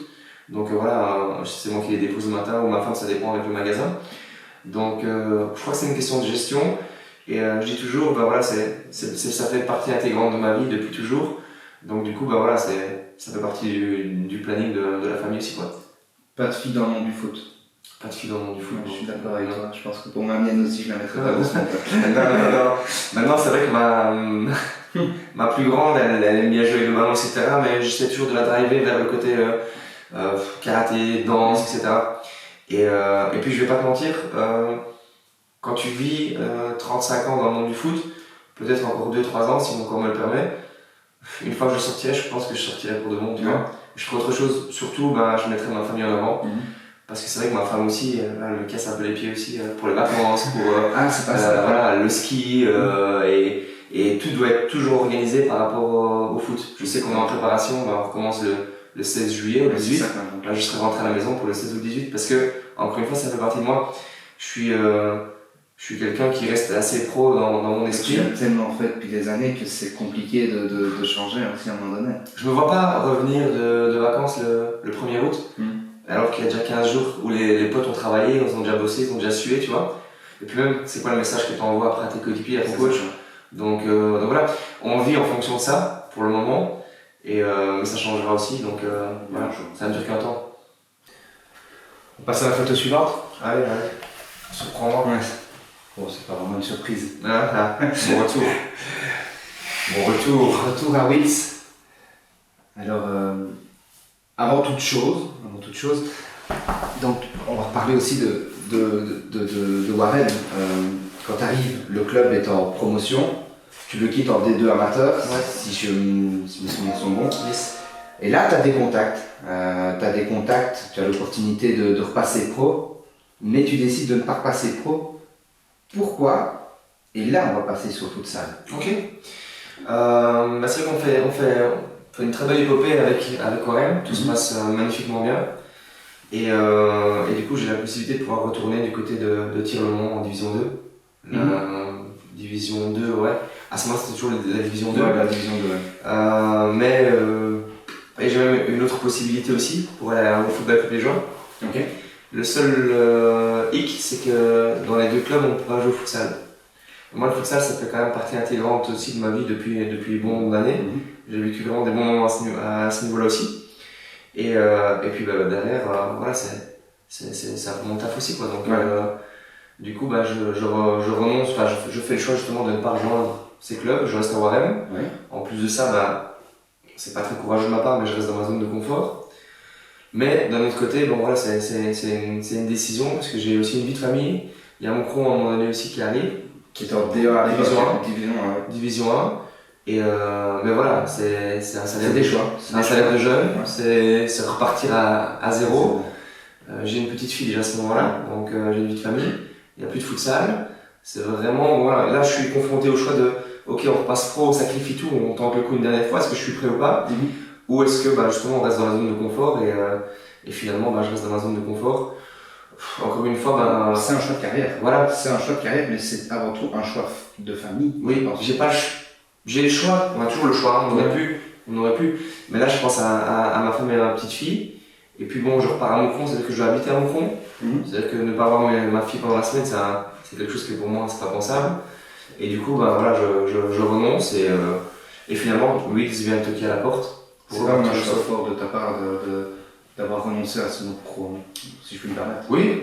Donc voilà, c'est moi qui les dépose le matin ou ma femme, ça dépend avec le magasin. Donc je crois que c'est une question de gestion. Et je dis toujours, bah voilà, ça fait partie intégrante de ma vie depuis toujours. Donc du coup, bah voilà, ça fait partie du planning de la famille aussi, quoi. Pas de fille dans le monde du foot. Pas de fille dans le monde du foot. Je suis d'accord avec toi. Je pense que pour ma mienne aussi, je la mettrais pas non. Maintenant, c'est vrai que ma plus grande, elle aime bien jouer le ballon, etc. Mais j'essaie toujours de la driver vers le côté karaté, danse, etc. Et puis, je vais pas te mentir, quand tu vis 35 ans dans le monde du foot, peut-être encore 2-3 ans, si mon corps me le permet, une fois que je sortirai, je pense que je sortirai pour de bon, tu vois. Je ferai autre chose, surtout, je mettrai ma famille en avant. Parce que c'est vrai que ma femme aussi, elle me casse un peu les pieds aussi pour les vacances, pour c'est pas ça. voilà, le ski, et tout doit être toujours organisé par rapport au foot. Je sais qu'on est en préparation, on recommence le 16 juillet ou le 18. Donc là, je serai rentré à la maison pour le 16 ou le 18 parce que, encore une fois, ça fait partie de moi. Je suis quelqu'un qui reste assez pro dans mon esprit. Tu as tellement fait depuis des années que c'est compliqué de changer aussi à un moment donné. Je me vois pas revenir de vacances le 1er août. Alors qu'il y a déjà 15 jours où les potes ont travaillé, ils ont déjà bossé, ils ont déjà sué, tu vois. Et puis même, c'est quoi le message que tu envoies après à tes coéquipiers, à ton coach. Donc voilà, on vit en fonction de ça pour le moment, mais ça changera aussi, donc voilà, ça ne dure qu'un temps. On passe à la photo suivante. Allez, surprends-moi. Ouais. Bon, c'est pas vraiment une surprise. Mon retour. Retour à Wills. Alors, avant toute chose, donc on va reparler aussi de Warren. Quand tu arrives, le club est en promotion, tu le quittes en D2 amateur, si mes souvenirs sont bons. Yes. Et là, tu as des contacts, tu as l'opportunité de repasser pro, mais tu décides de ne pas repasser pro. Pourquoi? Et là, on va passer sur futsal. Ok. C'est vrai qu'on fait une très belle épopée avec ORM, tout se passe magnifiquement bien. Et du coup, j'ai la possibilité de pouvoir retourner du côté de Tir-le-Mont en Division 2. Division 2, ouais. À ce moment, c'était toujours la Division 2. Ouais, la Division 2. Et j'ai même une autre possibilité aussi pour aller au football avec les joueurs. Ok. Le seul hic, c'est que dans les deux clubs, on ne peut pas jouer au futsal. Moi, le futsal, ça fait quand même partie intégrante aussi de ma vie depuis bon nombre d'années. J'ai vécu vraiment des bons moments à ce niveau-là aussi. Et puis derrière, voilà, c'est un peu mon taf aussi, quoi. Donc, du coup, je renonce, je fais le choix justement de ne pas rejoindre ces clubs, je reste à Warem. Ouais. En plus de ça, c'est pas très courageux de ma part, mais je reste dans ma zone de confort. Mais d'un autre côté, voilà, c'est une décision parce que j'ai aussi une vie de famille. Il y a mon cron à un moment donné aussi qui arrive. Qui est en D1 Division 1. Et mais voilà, c'est un salaire des choix. C'est un salaire de jeune, c'est repartir à zéro. J'ai une petite fille déjà à ce moment-là, donc j'ai une vie de famille. Il n'y a plus de futsal. C'est vraiment, voilà, là je suis confronté au choix de ok, on repasse pro, on sacrifie tout, on tente le coup une dernière fois, est-ce que je suis prêt ou pas? Ou est-ce que justement on reste dans la zone de confort et finalement je reste dans ma zone de confort. Encore une fois, c'est un choix de carrière. Voilà. C'est un choix de carrière, mais c'est avant tout un choix de famille. Oui, j'ai le choix, on a toujours le choix, on aurait pu. Mais là, je pense à ma femme et à ma petite fille. Et puis bon, je repars à Moncron, c'est-à-dire que je vais habiter à Moncron. C'est-à-dire que ne pas avoir ma fille pendant la semaine, c'est quelque chose qui pour moi, c'est pas pensable. Et du coup, voilà, je renonce et finalement, Wills vient me toquer à la porte. C'est pas un choix fort de ta part d'avoir renoncé à ce mot pro, si je puis me permettre. Oui.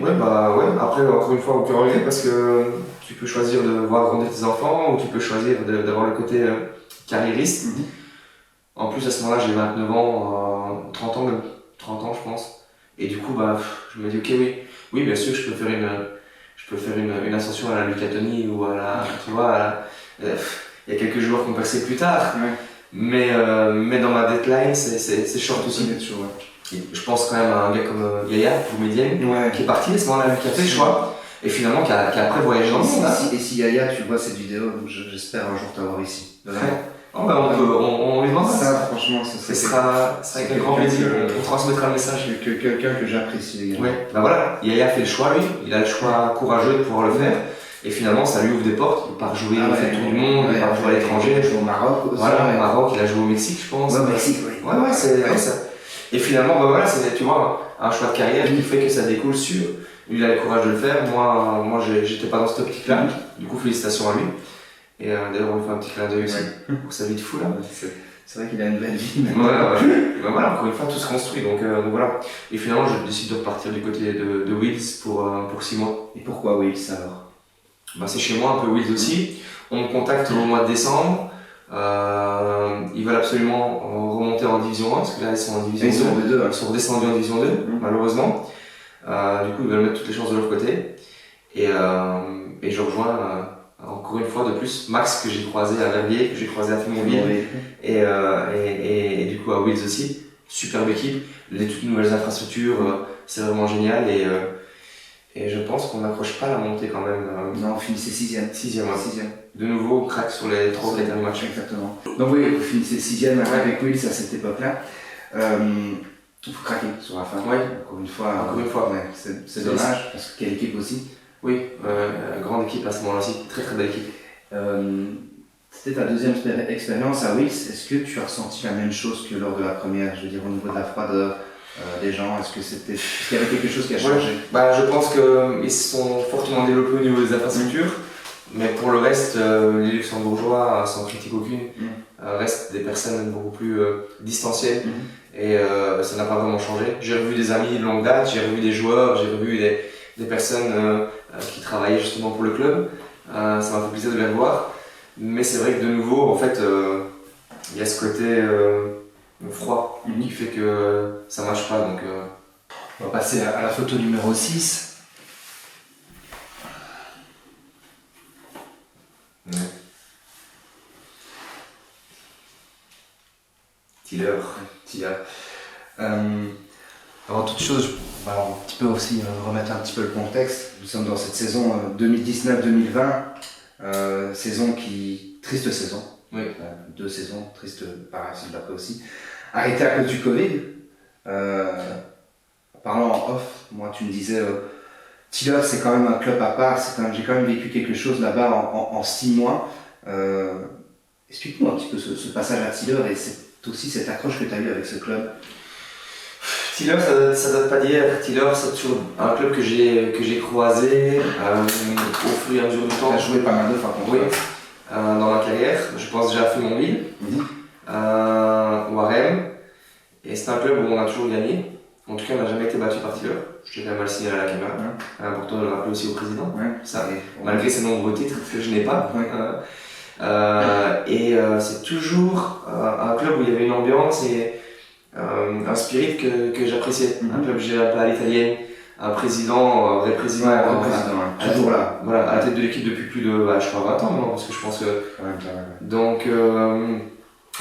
Après, encore une fois, aucun regret parce que tu peux choisir de voir grandir tes enfants ou tu peux choisir d'avoir le côté carriériste. En plus, à ce moment-là, j'ai 29 ans, 30 ans même, 30 ans je pense. Et du coup, je me dis, ok, oui, bien sûr, je peux faire une ascension à la Lucatoni ou à la, tu vois, il y a quelques joueurs qui ont percé plus tard. Ouais. Mais dans ma deadline, c'est short aussi. Je pense quand même à un gars comme Yaya, Boumedienne, qui est parti à ce moment-là, qui a fait le choix, et finalement qui a après voyagé dans le monde. Et si Yaya, tu vois cette vidéo, j'espère un jour t'avoir ici. Vraiment. On lui demandera. Ça, franchement, ce sera avec un grand plaisir. On transmettra le message. Quelqu'un que j'apprécie également. Ouais. Voilà, Yaya fait le choix, lui. Il a le choix courageux de pouvoir le faire. Et finalement, ça lui ouvre des portes. Il part jouer, il fait le tour du monde, il part jouer à Il l'étranger. joue au Maroc aussi. Voilà, ouais. au Maroc, il a joué au Mexique, je pense. Ouais, au Mexique, oui. Ouais, c'est. Et finalement, bah voilà, c'est, tu vois, un choix de carrière qui fait que ça découle sur. Lui, il a le courage de le faire. Moi, j'étais pas dans cette optique-là. Du coup, félicitations à lui. Et d'ailleurs, on lui fait un petit clin d'œil aussi pour sa vie de fou là. C'est vrai qu'il a une belle vie. Voilà, ouais. Ben voilà, encore une fois, tout se construit. Donc voilà. Et finalement, je décide de repartir du côté de Wills pour 6 mois. Et pourquoi Wills alors? Ben, c'est chez moi, un peu Wills aussi. On me contacte au mois de décembre. Ils veulent absolument remonter en division 1 parce que là ils sont en division 2. Ils sont de 2. Ils sont redescendus en division 2, malheureusement. Du coup, ils veulent mettre toutes les chances de leur côté. Et je rejoins encore une fois de plus Max que j'ai croisé à Verviers, que j'ai croisé à Fémonville et du coup à Wills aussi. Superbe équipe, les toutes nouvelles infrastructures, c'est vraiment génial et je pense qu'on n'accroche pas la montée quand même. Non, on finissait 6ème. 6ème, ouais. 6ème. De nouveau, crack sur les 3 ou 4 derniers matchs. Exactement. Donc oui, vous finissez 6ème avec Wills à cette époque-là. Il faut craquer sur la fin. Oui. Encore une fois. Ouais, c'est dommage, parce que quelle équipe aussi. Oui, grande équipe à ce moment-là aussi, très très belle équipe. C'était ta deuxième expérience à Wills. Est-ce que tu as ressenti la même chose que lors de la première? Je veux dire, au niveau de la froideur des gens, est-ce qu'il y avait quelque chose qui a changé? Bah, je pense qu'ils se sont fortement développés au niveau des infrastructures, mais pour le reste, les Luxembourgeois, sans critique aucune, restent des personnes beaucoup plus distanciées et ça n'a pas vraiment changé. J'ai revu des amis de longue date, j'ai revu des joueurs, j'ai revu des personnes qui travaillaient justement pour le club. Ça m'a fait plaisir de les revoir. Mais c'est vrai que de nouveau, en fait, il y a ce côté froid qui fait que ça marche pas. Donc, On va passer à la photo numéro 6. Ouais. Tiller. Avant toute chose, on va un petit peu aussi remettre un petit peu le contexte. Nous sommes dans cette saison 2019-2020, triste saison. Oui. 2 saisons tristes par la suite d'après aussi. Arrêté à cause du Covid. Parlant en off, moi tu me disais, Tiller c'est quand même un club à part. J'ai quand même vécu quelque chose là-bas en 6 mois. Explique-nous un petit peu ce passage à Tiller et aussi cette accroche que tu as eue avec ce club. Tiller, ça date pas d'hier. Tiller, c'est toujours un club que j'ai croisé au fur et à mesure du temps. Tu as joué pas mal de fois contre Oui, dans ma carrière. Je pense déjà à Fémonville, Warem. Et c'est un club où on a toujours gagné. En tout cas, on n'a jamais été battu par Tiller. Je tiens quand même à le signaler à la caméra. C'est important de le rappeler aussi au président. Ça, malgré ses nombreux titres que je n'ai pas. C'est toujours un club où il y avait une ambiance et un spirit que j'appréciais. Un club géré un peu à l'italienne, un président, vrai président, toujours là. Voilà, à la tête de l'équipe depuis plus de, je crois, 20 ans, non, parce que je pense que. Donc,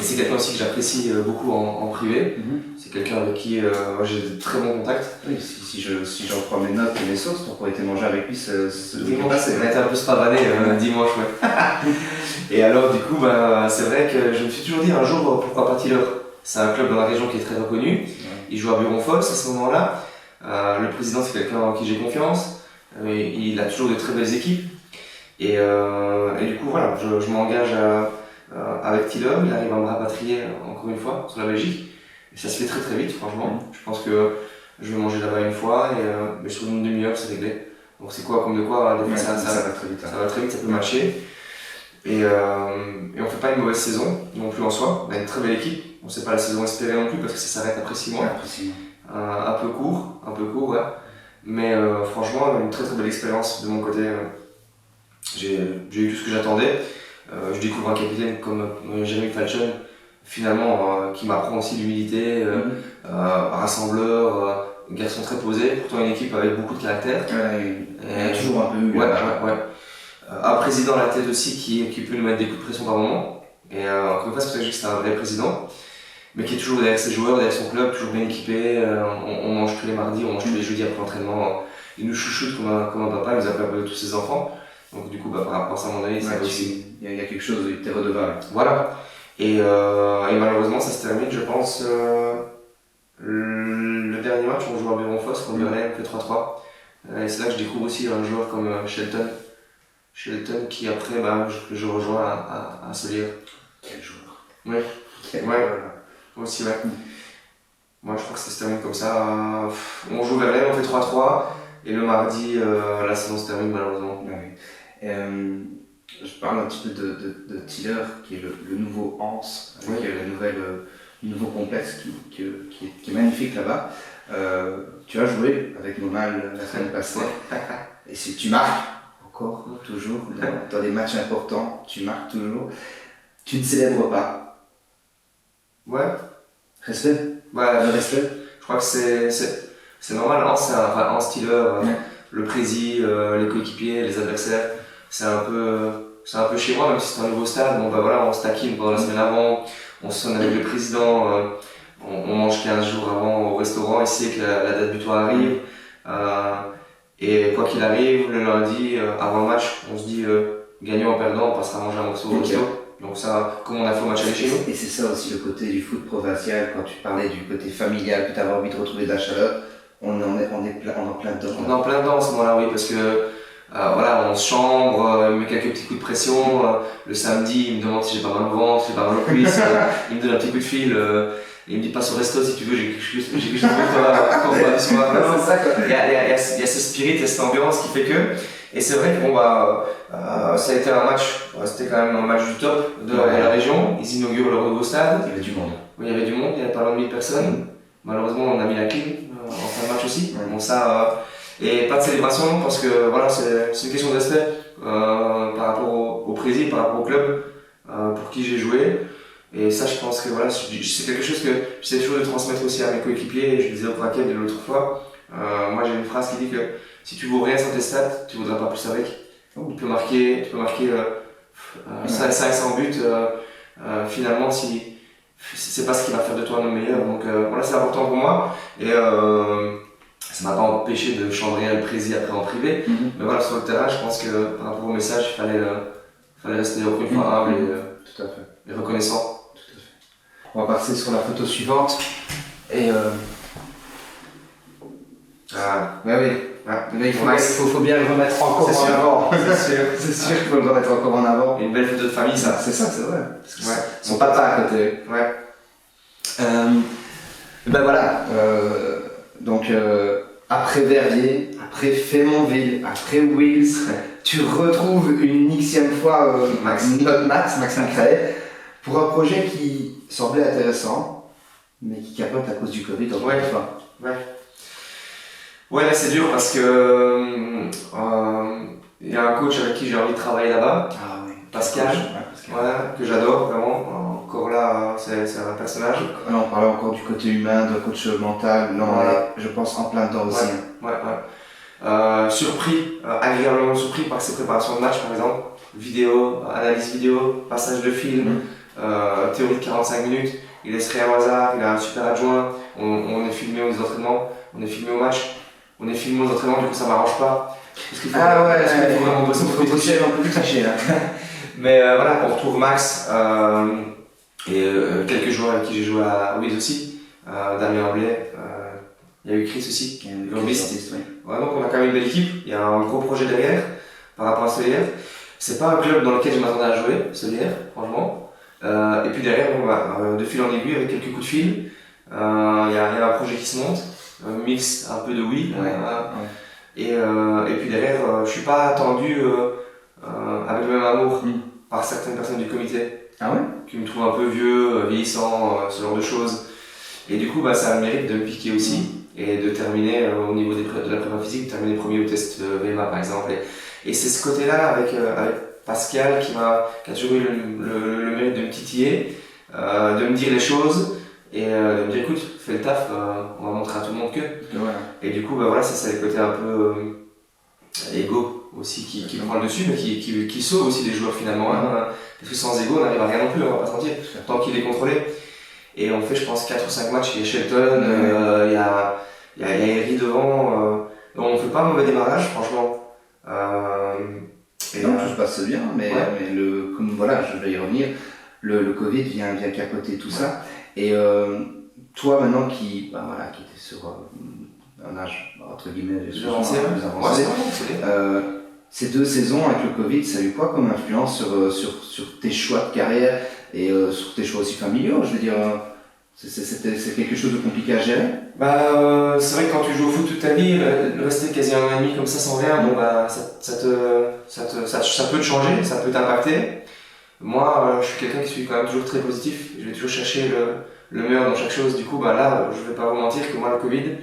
et c'est quelqu'un aussi que j'apprécie beaucoup en privé. C'est quelqu'un avec qui j'ai de très bons contacts. Oui, si je reprends mes notes et mes sources, pour pouvoir été manger avec lui ce dimanche. On a été un peu spavané dimanche, ouais. Et alors, du coup, c'est vrai que je me suis toujours dit un jour, pourquoi pas Tiller? C'est un club dans la région qui est très reconnu. Il joue à Buron-Fosse à ce moment-là. Le président, c'est quelqu'un en qui j'ai confiance. Il a toujours de très belles équipes. Et du coup, voilà, je m'engage avec Tiller. Il arrive à me rapatrier encore une fois sur la Belgique. Et ça se fait très très vite, franchement. Je pense que je vais manger là-bas une fois mais sur une demi-heure, c'est réglé. Donc c'est quoi comme de quoi, des fois, ça va très vite. Ça va très vite, ça peut matcher. Et on fait pas une mauvaise saison non plus en soi. On a une très belle équipe. On sait pas la saison espérée non plus parce que ça s'arrête après 6 mois. Un peu court, ouais. Mais franchement, une très très belle expérience de mon côté. J'ai eu tout ce que j'attendais. Je découvre un capitaine comme Jérémy Falchen, finalement, qui m'apprend aussi l'humilité, rassembleur, garçon très posé, pourtant une équipe avec beaucoup de caractère. Toujours un peu. Ouais. Un président à la tête aussi qui peut nous mettre des coups de pression par moment. Et encore une fois, c'est pour ça que je dis que c'est un vrai président, mais qui est toujours derrière ses joueurs, derrière son club, toujours bien équipé. On mange tous les mardis, on mange tous les jeudis après l'entraînement. Il nous chouchoute comme un papa, il nous appelle un peu tous ses enfants. Donc du coup, par rapport à ça, à mon avis, c'est aussi... Il y a quelque chose, il était redevable. Voilà. Et malheureusement, ça se termine, je pense, le dernier match, on joue à Buron-Fosse, contre Bernay, on fait 3-3. Et c'est là que je découvre aussi un joueur comme Shelton Shelton, qui après, je rejoins à Solier. Quel joueur. Ouais, Quel ouais, joueur. aussi, ouais. Moi, je crois que ça se termine comme ça. On joue vers l'aile, on fait 3-3, et le mardi, la saison se termine malheureusement. Ouais. Je parle un petit peu de Tiller, qui est le nouveau Hans, avec le nouveau complexe qui est magnifique là-bas. Tu as joué avec Momal la semaine passée. Et si tu marques encore, toujours, dans des matchs importants, tu marques toujours. Tu ne célèbres pas. Ouais. Respect. Ouais, Le respect. je crois que c'est normal. Hans, Hans Tiller, le prési, les coéquipiers, les adversaires, c'est un peu chez moi, même si c'est un nouveau stade. Bon, voilà, on se taquine pendant la semaine avant, on sonne avec le président, on mange 15 jours avant au restaurant ici et que la date butoir arrive. Et quoi qu'il arrive, le lundi, avant le match, on se dit gagnant ou perdant, on passera manger un morceau au resto. Donc ça, comme on a fait au match aller chez nous. Et c'est ça aussi le côté du foot provincial, quand tu parlais du côté familial, que tu avais envie de retrouver de la chaleur, on est plein dedans. On est en plein dedans à ce moment-là, oui, parce que voilà, on se chambre, il me met quelques petits coups de pression. Le samedi, il me demande si j'ai pas mal au ventre, si j'ai pas mal aux cuisses. Il me donne un petit coup de fil. Il me dit passe au resto si tu veux, j'ai quelque chose pour toi quand on va aller sur la place. C'est ça, quoi. Il y a ce spirit, il y a cette ambiance qui fait que. Et c'est vrai que bon, ça a été un match, c'était quand même un match du top de la région. Ils inaugurent leur nouveau stade. Il y avait du monde. Oui, il y avait du monde, il y avait pas loin de 1000 personnes. Malheureusement, on a mis la clé en fin de match aussi. Bon, ça, et pas de célébration parce que voilà, c'est une question de respect par rapport au président, par rapport au club pour qui j'ai joué. Et ça, je pense que voilà, c'est quelque chose que j'essaie toujours de transmettre aussi à mes coéquipiers. Et je le disais au Raquel de l'autre fois. Moi, j'ai une phrase qui dit que si tu vaux rien sans tes stats, tu vaudras pas plus avec. Tu peux marquer 500 buts. Finalement, si c'est pas ce qui va faire de toi un homme meilleur. Donc voilà, c'est important pour moi. Et ça m'a pas empêché de chambrer le président après en privé. Mais voilà, sur le terrain, je pense que par rapport au message, il fallait rester encore une fois humble Tout à fait. et reconnaissant. On va passer sur la photo suivante. Et oui. Mais faut bien le remettre encore en avant. C'est sûr qu'il faut le remettre encore en avant. Une belle photo de famille, ça. C'est ça, c'est vrai. Parce que son papa à côté. Ouais. Ben voilà. Donc après Verviers, après Fémonville, après Wills, tu retrouves une xème fois notre Maxime Cray, pour un projet qui semblait intéressant, mais qui capote à cause du Covid. Ouais, là c'est dur parce que il y a un coach avec qui j'ai envie de travailler là-bas, Pascal, que j'adore vraiment. Encore là, c'est un personnage. On parlait encore du côté humain, de coach mental. Non, je pense en plein dedans aussi. Surpris, agréablement surpris par ses préparations de match par exemple, vidéo, analyse vidéo, passage de film, théorie de 45 minutes. Il laisse rien au hasard, il a un super adjoint. On est filmé aux entraînements, on est filmé au match. On est filmé aux entraînements, du coup ça m'arrange pas. Parce qu'il faut vraiment bosser un peu plus caché là. Mais voilà, on retrouve Max et quelques joueurs avec qui j'ai joué à Wiz aussi. Damien Amblay, il y a eu Chris aussi, l'urbiste. Ouais, donc on a quand même une belle équipe, il y a un gros projet derrière par rapport à Solier. C'est pas un club dans lequel je m'attendais à jouer, Solier, franchement. Et puis derrière, de fil en aiguille avec quelques coups de fil, il y a un projet qui se monte. Mix un peu de oui. Et puis derrière, je suis pas attendu avec le même amour par certaines personnes du comité qui me trouvent un peu vieux, vieillissant, ce genre de choses. Et du coup, ça a le mérite de me piquer aussi et de terminer au niveau de la prépa physique, de terminer premier au test VMA par exemple. Et c'est ce côté-là avec Pascal qui a toujours eu le mérite de me titiller, de me dire les choses. Et de me dire écoute, fais le taf, on va montrer à tout le monde que. Et du coup, voilà, ça c'est le côté un peu égo aussi qui prend le dessus, mais qui sauve aussi les joueurs finalement. Parce que sans égo, on n'arrive à rien non plus, on va pas se mentir, tant qu'il est contrôlé. Et on fait, je pense, 4 ou 5 matchs. Il y a Shelton, il y a Eri devant. On fait pas un mauvais démarrage, franchement. Non, tout se passe bien, mais comme voilà, je vais y revenir, le Covid vient capoter tout ça. Et toi maintenant qui était sur un âge entre guillemets plus avancé, ces 2 saisons avec le Covid, ça a eu quoi comme influence sur tes choix de carrière et sur tes choix aussi familiaux? Je veux dire, c'est quelque chose de compliqué à gérer? C'est vrai que quand tu joues au foot toute ta vie, rester quasi 1 an et demi comme ça sans rien, bon ça peut te changer, ça peut t'impacter. Moi, je suis quelqu'un qui suis quand même toujours très positif. Je vais toujours chercher le meilleur dans chaque chose. Du coup, là, je vais pas vous mentir que moi, le Covid,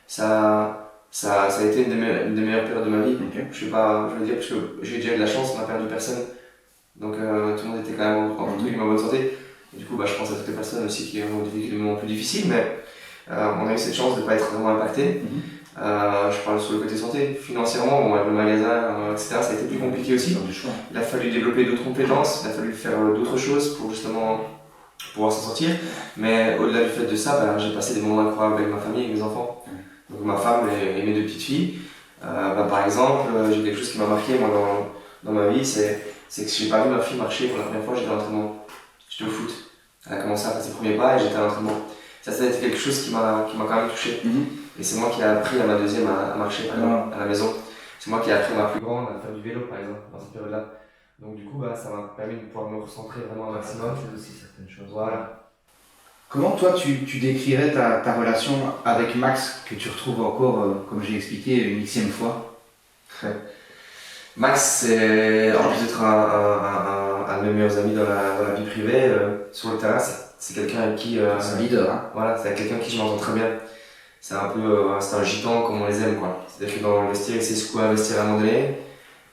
ça a été une des meilleures périodes de ma vie. Okay. Je veux dire, parce que j'ai déjà eu de la chance, on n'a perdu personne. Donc, tout le monde était quand même en bonne santé. Et du coup, je pense à toutes les personnes aussi qui ont vécu des moments plus difficiles, mais on a eu cette chance de ne pas être vraiment impacté. Je parle sur le côté santé. Financièrement, avec le magasin, etc., ça a été plus compliqué aussi. Il a fallu développer d'autres compétences, il a fallu faire d'autres choses pour justement pouvoir s'en sortir. Mais au-delà du fait de ça, j'ai passé des moments incroyables avec ma famille, avec mes enfants. Donc ma femme et mes 2 petites filles. Par exemple, j'ai quelque chose qui m'a marqué moi, dans ma vie, c'est que j'ai pas vu ma fille marcher pour la première fois, j'étais à l'entraînement. J'étais au foot. Elle a commencé à faire ses premiers pas et j'étais à l'entraînement. Ça a été quelque chose qui m'a quand même touché. Et c'est moi qui ai appris à ma deuxième à marcher par exemple, à la maison. C'est moi qui ai appris à ma plus grande à faire du vélo par exemple, dans cette période-là. Donc du coup, ça m'a permis de pouvoir me recentrer vraiment un maximum. C'est aussi certaines choses. Voilà. Comment toi tu décrirais ta relation avec Max, que tu retrouves encore, comme j'ai expliqué, une xème fois? Max, c'est en plus d'être un de mes meilleurs amis dans la vie privée, sur le terrain, c'est quelqu'un avec qui... c'est un leader, hein. Voilà, c'est quelqu'un avec qui je m'entends très bien. C'est un peu c'est un gitan comme on les aime, quoi. C'est-à-dire que dans le vestiaire, il sait ce quoi investir à un moment donné.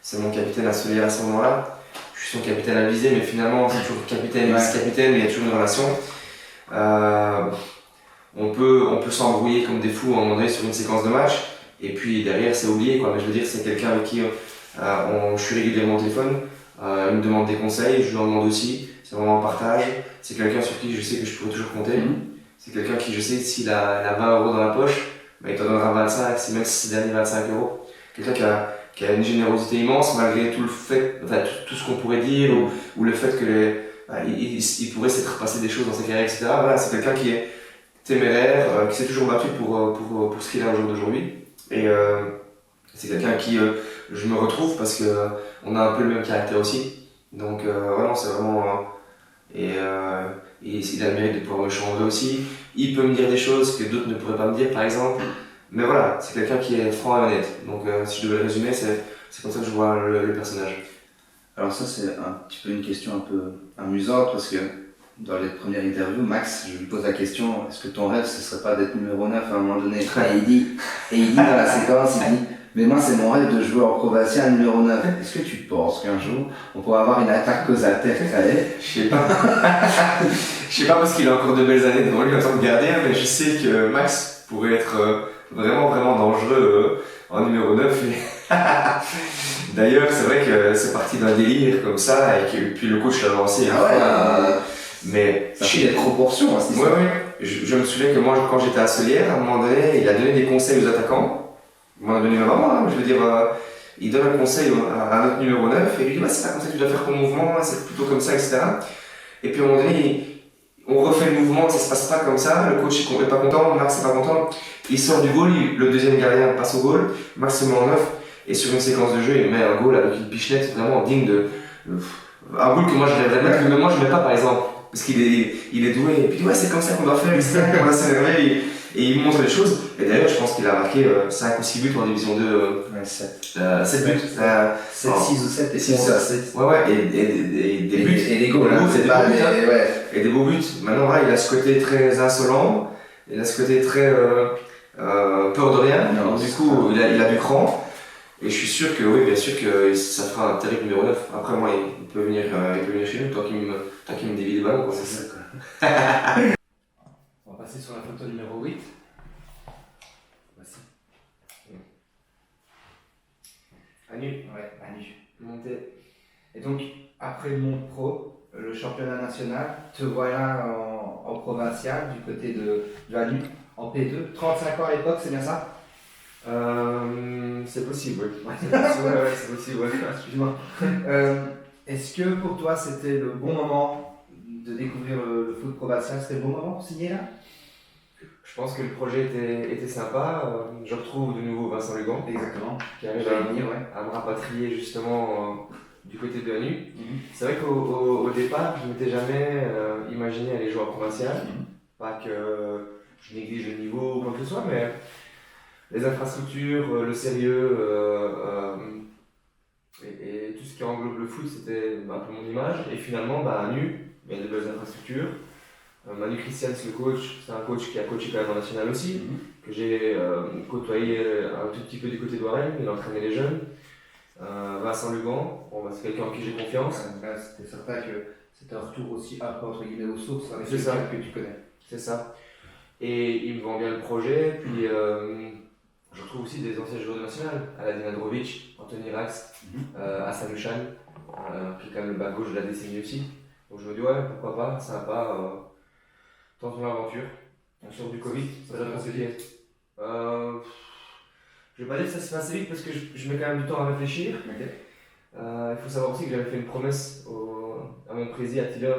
C'est mon capitaine à Solière à ce moment-là. Je suis son capitaine à viser, mais finalement, c'est toujours capitaine et vice-capitaine, il y a toujours une relation. On peut s'embrouiller comme des fous à un moment donné sur une séquence de match, et puis derrière, c'est oublié, quoi. Mais je veux dire, c'est quelqu'un avec qui je suis régulièrement au téléphone. Il me demande des conseils, je lui en demande aussi. C'est vraiment un partage. C'est quelqu'un sur qui je sais que je pourrais toujours compter. C'est quelqu'un qui, je sais, s'il a 20 € dans la poche, il te donnera 25, même si c'est dernier 25 €. Quelqu'un qui a une générosité immense, malgré tout le fait, tout ce qu'on pourrait dire, ou le fait que il pourrait s'être passé des choses dans sa carrière, etc. Voilà, c'est quelqu'un qui est téméraire, qui s'est toujours battu pour ce qu'il est au jour d'aujourd'hui. Et c'est quelqu'un qui je me retrouve parce que on a un peu le même caractère aussi. Donc voilà, c'est vraiment il a le mérite de pouvoir me changer aussi. Il peut me dire des choses que d'autres ne pourraient pas me dire, par exemple. Mais voilà, c'est quelqu'un qui est franc et honnête. Donc si je devais le résumer, c'est comme ça que je vois le personnage. Alors ça c'est un petit peu une question un peu amusante, parce que dans les premières interviews, Max, je lui pose la question, est-ce que ton rêve ce serait pas d'être numéro 9 à un moment donné? Et il dit dans la séquence, il dit, mais moi c'est mon rêve de jouer en Provincia numéro 9. Est-ce que tu penses qu'un jour on pourra avoir une attaque Causater-Calais? Je sais pas. Je sais pas, parce qu'il a encore de belles années devant lui en tant que gardien, mais je sais que Max pourrait être vraiment vraiment dangereux en numéro 9. D'ailleurs, c'est vrai que c'est parti d'un délire comme ça, et puis le coach l'a lancé. Mais ça fait des proportions, hein, ouais. Je me souviens que moi, quand j'étais à Solière, à un moment donné, il a donné des conseils aux attaquants. Il m'en a donné même à moi, je veux dire, il donne un conseil à notre numéro 9, et il lui dit, c'est pas comme ça que tu dois faire ton mouvement, c'est plutôt comme ça, etc. Et puis à un moment donné, on refait le mouvement, ça se passe pas comme ça, le coach est pas content, Max est pas content, il sort du goal, le deuxième gardien passe au goal, Max se met en 9, et sur une séquence de jeu, il met un goal avec une pichenette vraiment digne de... un goal que moi je rêverais de mettre, que même moi je mets pas par exemple, parce qu'il est doué, et puis c'est comme ça qu'on doit faire, etc. On va s'énerver, et il montre les choses. Et d'ailleurs, je pense qu'il a marqué 5 ou 6 buts en division 2. 7 buts. 7, 6 ou 7 et 6 ou 7. Et des buts. Et des goals, c'est pas des buts. Et des beaux buts. Maintenant, là, il a ce côté très insolent, il a ce côté très peur de rien. Non, du coup, il a du cran. Et je suis sûr que, oui, bien sûr que ça fera un terrible numéro 9. Après, moi, il peut venir chez nous tant qu'il me dévie les ballons, quoi. C'est ça, quoi. On va passer sur la photo numéro 8. Voici. Anu. Ouais, Anu. Montée. Et donc, après le monde pro, le championnat national, te voilà en provincial, du côté de Anu, en P2. 35 ans à l'époque, c'est bien ça? C'est possible, oui. C'est possible, ouais. Excuse-moi. Est-ce que pour toi, c'était le bon moment de découvrir le foot provincial? C'était le bon moment pour signer là? Je Je pense que le projet était sympa. Je retrouve de nouveau Vincent Lugan Exactement. qui arrive J'allais venir, ouais. à me rapatrier justement du côté de Hanu. Mhm. C'est vrai qu'au départ, je ne m'étais jamais imaginé aller jouer en provincial. Pas que je néglige le niveau ou quoi que ce soit, mais les infrastructures, le sérieux et tout ce qui englobe le foot, c'était un peu mon image. Et finalement, à Hanu, il y a de belles infrastructures. Manu Christians, le coach, c'est un coach qui a coaché quand même en national aussi, que j'ai côtoyé un tout petit peu du côté de Warren, il entraînait les jeunes. Vincent Lugan, c'est quelqu'un en qui j'ai confiance. Là, c'était certain que c'était un retour aussi un peu entre guillemets aux sources avec C'est ça. quelqu'un que tu connais. C'est ça. Et il me vend bien le projet. Puis je retrouve aussi des anciens joueurs de national, Aladin Androvic, Anthony Rax, Hassan Ushan, qui est quand même le bas gauche de la décennie aussi. Donc je me dis, ouais, pourquoi pas, sympa, tentons l'aventure. On sort du Covid, ça va être compliqué. Je vais pas dire que ça se fait assez vite parce que je mets quand même du temps à réfléchir. Il faut savoir aussi que j'avais fait une promesse à mon président, à Tiller.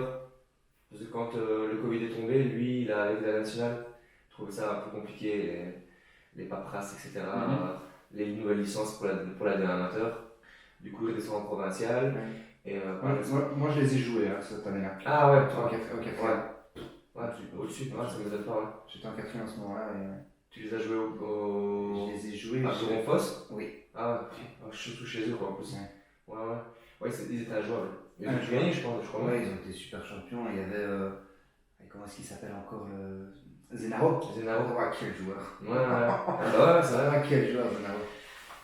Parce que quand le Covid est tombé, lui, il a arrêté la nationale. Il trouvait ça un peu compliqué, les paperasses, etc. Les nouvelles licences pour la D1 amateur. Du coup, je descends en provincial. Et, Moi, je les ai joués cette année-là. Ah ouais, En toi. quatrième. Ouais, au-dessus, ça me donne pas, ouais. J'étais en quatrième à ce moment-là. Tu les as joués Je les ai joués. à Zoron-Fosse? Oui. Ah ouais, je suis surtout chez eux, quoi, en plus. Ouais. Ouais, ils étaient injouables. Ils ont Ouais, tout gagné, je crois. Ouais, ils ont été super champions. Il y avait. Comment est-ce qu'il s'appelle encore Zenaro. Zenaro. Oh, quel joueur. Ouais, ouais, c'est vrai. Ah, quel joueur, Zenaro.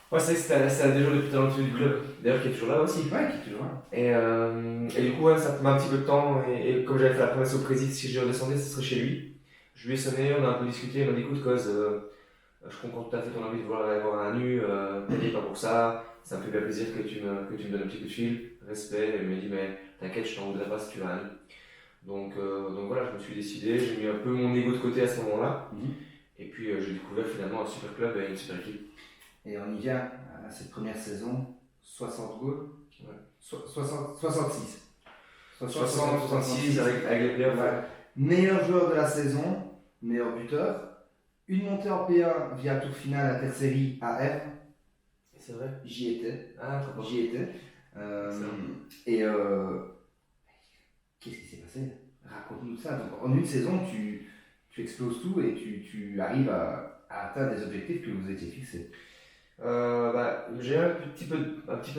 Ouais, c'est vrai que c'était un des joueurs les plus talentueux du club. D'ailleurs, qui est toujours là aussi. Ouais, qui est toujours là. Et du coup, ouais, ça met un petit peu de temps. Et comme j'avais fait la promesse au président, si je redescendais, ce serait chez lui. Je lui ai sonné, on a un peu discuté. Il m'a dit, écoute, Cause, je comprends tout à fait ton envie de vouloir aller voir un nu. T'inquiète pas pour ça. Ça me fait bien plaisir que tu me donnes un petit coup de fil. Respect. Et il m'a dit, mais t'inquiète, je t'en voudrais pas si tu vas à un nu. Donc voilà, je me suis décidé. J'ai mis un peu mon ego de côté à ce moment-là. Et puis j'ai découvert finalement un super club et une super équipe. Et on y vient à cette première saison, 60 goals. Ouais. 66. 66 avec les playoffs. Ouais. Meilleur joueur de la saison, meilleur buteur. Une montée en P1 via tour final intersérie à R. C'est vrai. J'y étais. Ah, trop bien. J'y étais. Et qu'est-ce qui s'est passé? Raconte-nous ça. Donc, en une saison, tu exploses tout et tu arrives à atteindre des objectifs que vous étiez fixés. J'ai eu un petit peu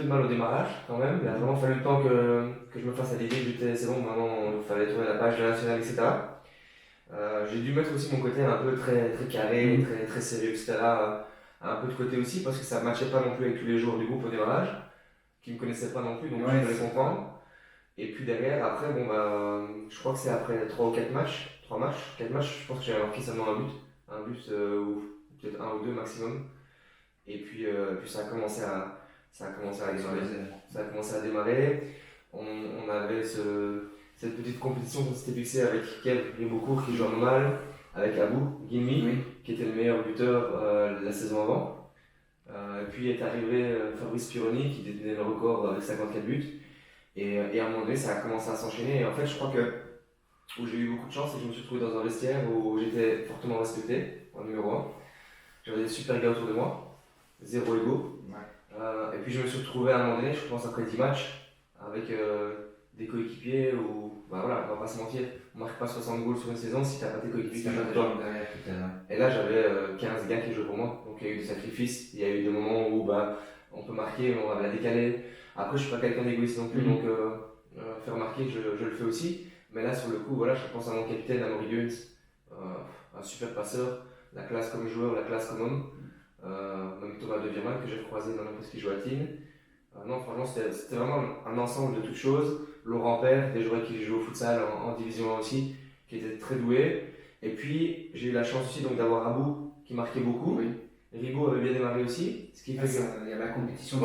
de mal au démarrage quand même. Il a vraiment fallu le temps que je me fasse à l'idée que c'est bon, maintenant il fallait tourner la page de la nationale, etc. J'ai dû mettre aussi mon côté un peu très, très carré, très, très sérieux, etc. Un peu de côté aussi parce que ça ne matchait pas non plus avec tous les joueurs du groupe au démarrage, qui ne me connaissaient pas non plus, donc je devais comprendre. Et puis derrière, après, je crois que c'est après 3 ou 4 matchs, 4 matchs, je pense que j'avais marqué seulement un but ou peut-être 1 ou 2 maximum. Et puis ça a commencé à démarrer. On avait cette petite compétition qu'on s'était fixée avec Kev Ribocourt qui joue en normal, avec Abou Guilmi qui était le meilleur buteur la saison avant. Et puis est arrivé Fabrice Pironi qui détenait le record avec 54 buts. Et à un moment donné, ça a commencé à s'enchaîner. Et en fait, je crois où j'ai eu beaucoup de chance, c'est que je me suis retrouvé dans un vestiaire où j'étais fortement respecté, en numéro 1. J'avais des super gars autour de moi, 0 ego. Et puis je me suis retrouvé à un moment donné, je pense après 10 matchs, avec des coéquipiers où, on va pas se mentir, on marque pas 60 goals sur une saison si t'as pas tes coéquipiers qui jouent avec toi. Et là, j'avais 15 gars qui jouaient pour moi, donc il y a eu des sacrifices, il y a eu des moments où on peut marquer, mais on va la décaler. Après, je suis pas quelqu'un d'égoïste non plus, donc faire marquer, je le fais aussi. Mais là, sur le coup, je pense à mon capitaine, à Maury Guns, un super passeur, la classe comme joueur, la classe comme homme. Même Thomas de Virman que j'ai croisé dans parce qu'il joue à Tignes. Non, franchement, c'était vraiment un ensemble de toutes choses. Laurent Père, des joueurs qui jouent au futsal en division 1 aussi, qui étaient très doués. Et puis, j'ai eu la chance aussi d'avoir Abou qui marquait beaucoup. Rigaud avait bien démarré aussi, ce qui fait que il y a la compétition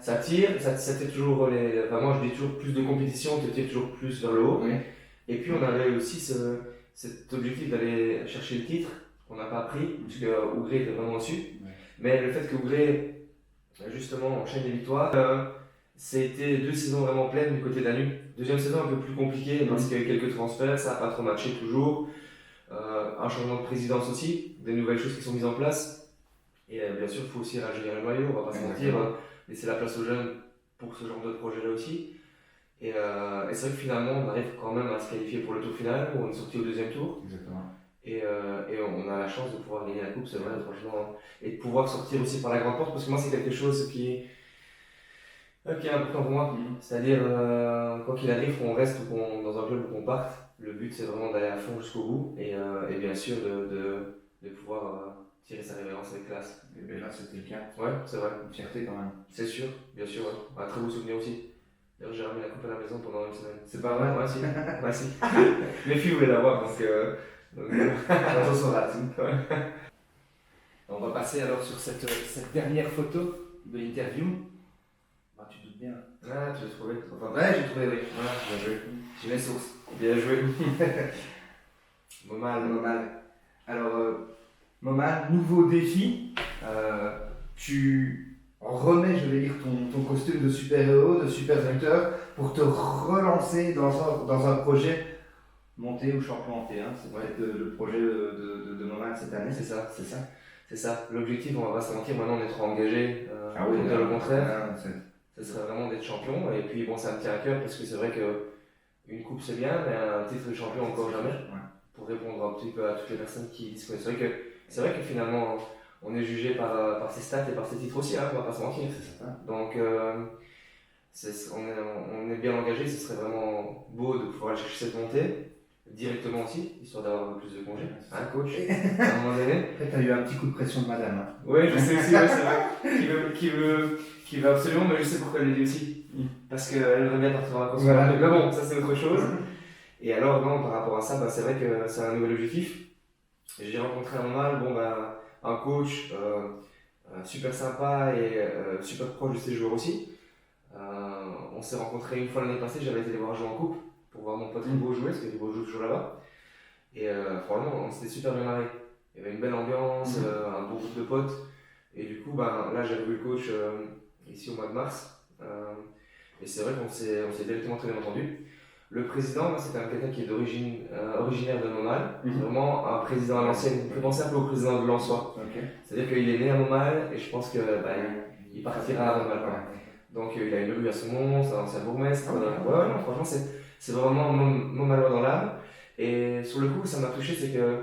ça tire, ça tire toujours moi je dis toujours plus de compétition, te tire toujours plus vers le haut. Et puis on avait aussi cet objectif d'aller chercher le titre qu'on n'a pas pris, puisque Ougré était vraiment au-dessus. Mais le fait que Ougré justement enchaîne les victoires, c'était 2 saisons vraiment pleines du côté d'Anu. Deuxième saison un peu plus compliquée parce qu'il y a eu quelques transferts, ça n'a pas trop matché toujours. un changement de présidence aussi, des nouvelles choses qui sont mises en place. Et bien sûr, il faut aussi rajeunir le noyau, on va pas se mentir, laisser la place aux jeunes pour ce genre de projet-là aussi. Et c'est vrai que finalement, on arrive quand même à se qualifier pour le tour final, où on est sorti au deuxième tour. Exactement. Et on a la chance de pouvoir gagner la coupe, c'est vrai, franchement. Et de pouvoir sortir aussi par la grande porte, parce que moi, c'est quelque chose qui est important pour moi. C'est-à-dire, quoi qu'il arrive, qu'on reste ou dans un club ou qu'on parte, le but c'est vraiment d'aller à fond jusqu'au bout et bien sûr de pouvoir tirer sa révérence avec classe. Et bien là, c'était le cas. Ouais, c'est vrai. Une fierté quand même. C'est sûr, bien sûr. Ouais. Un très beau souvenir aussi. D'ailleurs, j'ai ramené la coupe à la maison pendant une semaine. C'est pas vrai? Ouais, si. Ouais, si. Mes filles voulaient l'avoir, donc On s'en rate. On va passer alors sur cette dernière photo de l'interview. Bah, tu te doutes bien. Ah, tu l'as trouvé. Enfin, Ouais, j'ai trouvé, oui. voilà, bien joué. J'ai mes sources. Bien joué. Momal. Momal. Alors, Momal, nouveau défi. Tu remets, je vais dire, ton costume de super-héros, de super-acteur, pour te relancer dans un projet monté ou champion en T1. C'est peut-être le projet de Momal cette année. C'est ça, c'est ça. C'est ça. L'objectif, on va pas se mentir, maintenant on est trop engagé. oui, au contraire. C'est- Ce serait vraiment d'être champion. Et puis bon, ça me tient à cœur parce que c'est vrai qu'une coupe c'est bien, mais un titre de champion encore jamais. Ouais. Pour répondre un petit peu à toutes les personnes qui se connaissent. C'est vrai que finalement, on est jugé par ses stats et par ses titres aussi, hein, on va pas se mentir. C'est certain. Donc, on est bien engagé. Ce serait vraiment beau de pouvoir aller chercher cette montée directement aussi, histoire d'avoir un peu plus de congés. Un coach, à un moment donné. Après, tu as eu un petit coup de pression de madame. Hein. Oui, je sais aussi, ouais, c'est vrai. Qui veut absolument, mais je sais pourquoi elle le dit aussi. Parce qu'elle aimerait bien partir en vacances. Voilà. Mais bon, ça c'est autre chose. Et alors, non, par rapport à ça, c'est vrai que c'est un nouvel objectif. J'ai rencontré un mal, un coach super sympa et super proche de ses joueurs aussi. On s'est rencontrés une fois l'année passée, j'avais été les voir jouer en coupe pour voir mon pote Ribo jouer, parce que Ribo joue toujours là-bas. Et franchement, on s'était super bien marré. Il y avait une belle ambiance, un bon groupe de potes. Et du coup, là j'ai revu le coach ici au mois de mars. Et c'est vrai qu'on s'est directement très bien entendu. Le président, c'est quand même quelqu'un qui est originaire de Montmal. C'est vraiment un président à l'ancienne. On peut penser un peu au président de Lensois. C'est-à-dire qu'il est né à Montmal et je pense que il partira à Montmal. Donc il a une rue à son nom, c'est un ancien bourgmestre. Ouais, non, franchement, c'est vraiment Montmalois dans l'âme. Et sur le coup, ça m'a touché, c'est que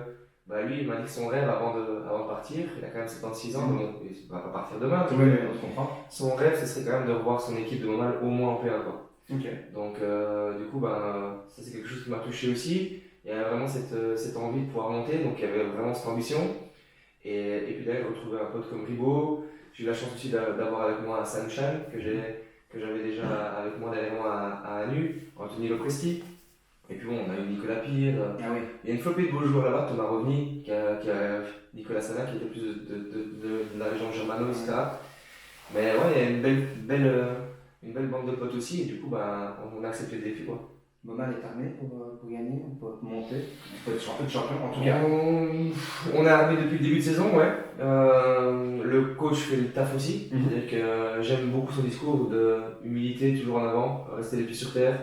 lui, il m'a dit que son rêve avant de partir, il a quand même 76 ans, donc il va pas partir demain. Oui, on comprend. Son rêve, ce serait quand même de revoir son équipe de Montmal au moins en P1, quoi. Donc, du coup, ça c'est quelque chose qui m'a touché aussi. Il y avait vraiment cette envie de pouvoir monter, donc il y avait vraiment cette ambition. Et puis là, j'ai retrouvé un pote comme Ribo. J'ai eu la chance aussi d'avoir avec moi Sam Chan, que j'avais déjà avec moi derrière moi à Anu, Anthony Lopresti. Et puis bon, on a eu Nicolas Pire. Il y a une flopée de beaux joueurs là-bas, Thomas Rovny, qui a Nicolas Sana, qui était plus de la région germano, etc. Mais ouais, il y a une belle bande de potes aussi, et du coup, on a accepté le défi, quoi. Momal est armé pour gagner, pour monter, pour être champion en tout cas. On est armé depuis le début de saison, ouais. Le coach fait le taf aussi, c'est-à-dire que j'aime beaucoup son discours de humilité, toujours en avant, rester les pieds sur terre,